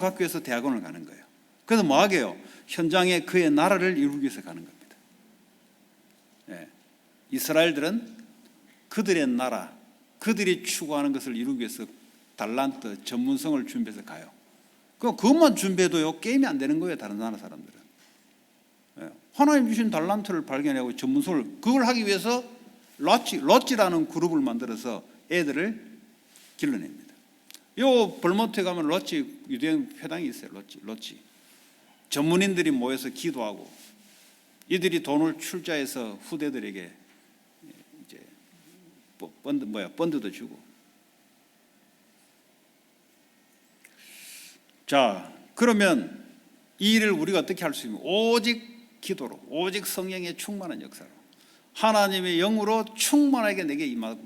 Speaker 1: 갖기 위해서 대학원을 가는 거예요. 그래서 뭐 하게요? 현장에 그의 나라를 이루기 위해서 가는 겁니다. 이스라엘들은 그들의 나라, 그들이 추구하는 것을 이루기 위해서 달란트, 전문성을 준비해서 가요. 그것만 준비해도요, 게임이 안 되는 거예요, 다른 나라 사람들은. 하나님 주신 달란트를 발견하고 전문성을, 그걸 하기 위해서 롯지라는 그룹을 만들어서 애들을 길러냅니다. 요 벌몬트에 가면 롯지 유대인 회당이 있어요. 롯지. 전문인들이 모여서 기도하고, 이들이 돈을 출자해서 후대들에게 이제 펀드도 주고. 자, 그러면 이 일을 우리가 어떻게 할 수 있는? 오직 기도로, 오직 성령의 충만한 역사로, 하나님의 영으로 충만하게 내게 임하고,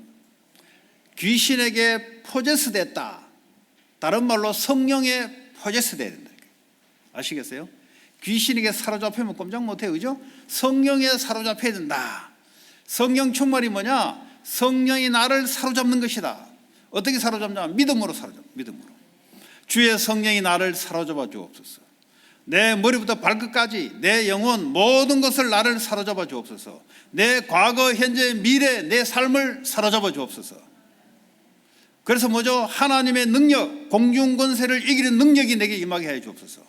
Speaker 1: 귀신에게 포제스 됐다. 다른 말로 성령에 포제스 돼야 된다. 아시겠어요? 귀신에게 사로잡히면 꼼짝 못해요. 그죠? 성령에 사로잡혀야 된다. 성령 충만이 뭐냐? 성령이 나를 사로잡는 것이다. 어떻게 사로잡냐? 믿음으로 사로잡. 믿음으로. 주의 성령이 나를 사로잡아 주옵소서. 내 머리부터 발끝까지 내 영혼 모든 것을 나를 사로잡아 주옵소서. 내 과거, 현재, 미래 내 삶을 사로잡아 주옵소서. 그래서 뭐죠? 하나님의 능력, 공중권세를 이기는 능력이 내게 임하게 하여 주옵소서.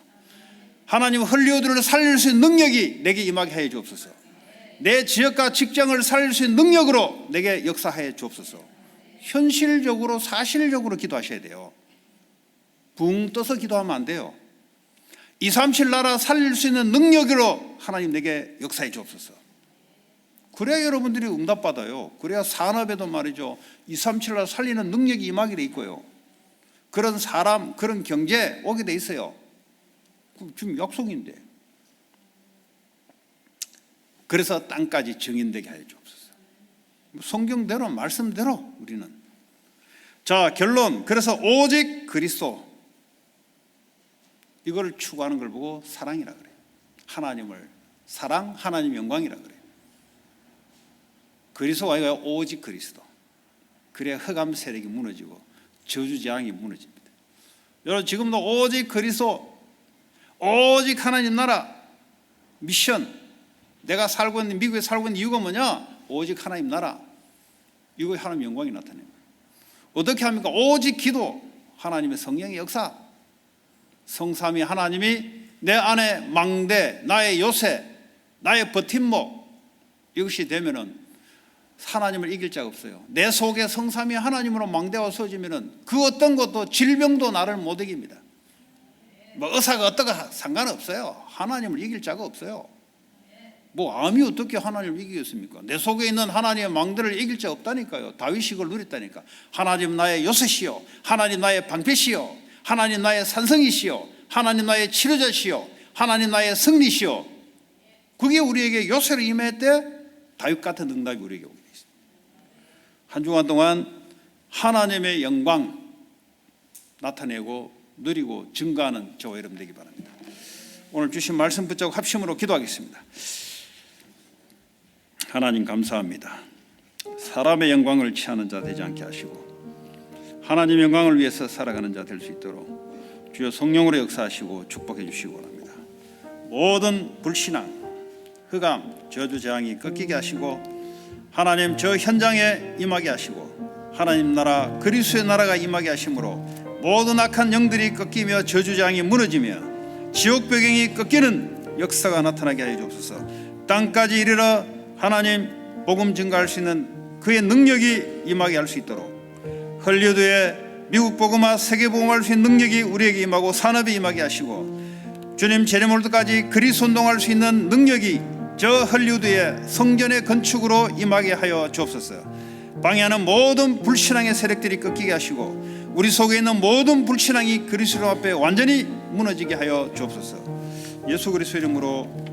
Speaker 1: 하나님 헐리우드를 살릴 수 있는 능력이 내게 임하게 하여 주옵소서. 내 지역과 직장을 살릴 수 있는 능력으로 내게 역사하여 주옵소서. 현실적으로, 사실적으로 기도하셔야 돼요. 붕 떠서 기도하면 안 돼요. 237 나라 살릴 수 있는 능력으로 하나님 내게 역사해 주옵소서. 그래야 여러분들이 응답받아요. 그래야 산업에도 말이죠, 237 나라 살리는 능력이 임하게 돼 있고요. 그런 사람, 그런 경제 오게 돼 있어요. 지금 약속인데. 그래서 땅까지 증인되게 하여 주옵소서. 성경대로 말씀대로 우리는. 자, 결론. 그래서 오직 그리스도, 이걸 추구하는 걸 보고 사랑이라 그래요. 하나님을 사랑, 하나님 영광이라 그래요. 그리스도가 아니라 오직 그리스도. 그래야 흑암 세력이 무너지고 저주재앙이 무너집니다. 여러분, 지금도 오직 그리스도, 오직 하나님 나라 미션. 내가 살고 있는, 미국에 살고 있는 이유가 뭐냐? 오직 하나님 나라, 이거 하나님 영광이 나타내요. 어떻게 합니까? 오직 기도, 하나님의 성령의 역사. 성삼위 하나님이 내 안에 망대, 나의 요새, 나의 버팀목, 이것이 되면은 하나님을 이길 자가 없어요. 내 속에 성삼위 하나님으로 망대가 서지면은 그 어떤 것도, 질병도 나를 못 이깁니다. 뭐 의사가 어떠가 상관없어요. 하나님을 이길 자가 없어요. 뭐 암이 어떻게 하나님을 이기겠습니까? 내 속에 있는 하나님의 망대를 이길 자 없다니까요. 다윗이 그걸 누렸다니까. 하나님 나의 요새시여, 하나님 나의 방패시여, 하나님 나의 산성이시여, 하나님 나의 치료자시여, 하나님 나의 승리시여. 그게 우리에게 요새로 임할 때 다윗 같은 응답이 우리에게 오게 있습니다. 한 주간 동안 하나님의 영광 나타내고 누리고 증거하는 저와 여러분 되기 바랍니다. 오늘 주신 말씀 붙잡고 합심으로 기도하겠습니다. 하나님 감사합니다. 사람의 영광을 취하는 자 되지 않게 하시고 하나님의 영광을 위해서 살아가는 자 될 수 있도록 주여 성령으로 역사하시고 축복해 주시기 원합니다. 모든 불신앙, 흑암, 저주 재앙이 꺾이게 하시고 하나님 저 현장에 임하게 하시고 하나님 나라 그리스도의 나라가 임하게 하심으로 모든 악한 영들이 꺾이며 저주 재앙이 무너지며 지옥 배경이 꺾이는 역사가 나타나게 하여 주옵소서. 땅까지 이르러 하나님 복음 증가할 수 있는 그의 능력이 임하게 할 수 있도록 헐리우드에 미국 복음화, 세계 복음화할 수 있는 능력이 우리에게 임하고 산업이 임하게 하시고 주님 제레몰드까지 그리스도 운동할 수 있는 능력이 저 헐리우드의 성전의 건축으로 임하게 하여 주옵소서. 방해하는 모든 불신앙의 세력들이 꺾이게 하시고 우리 속에 있는 모든 불신앙이 그리스도 앞에 완전히 무너지게 하여 주옵소서. 예수 그리스도 이름으로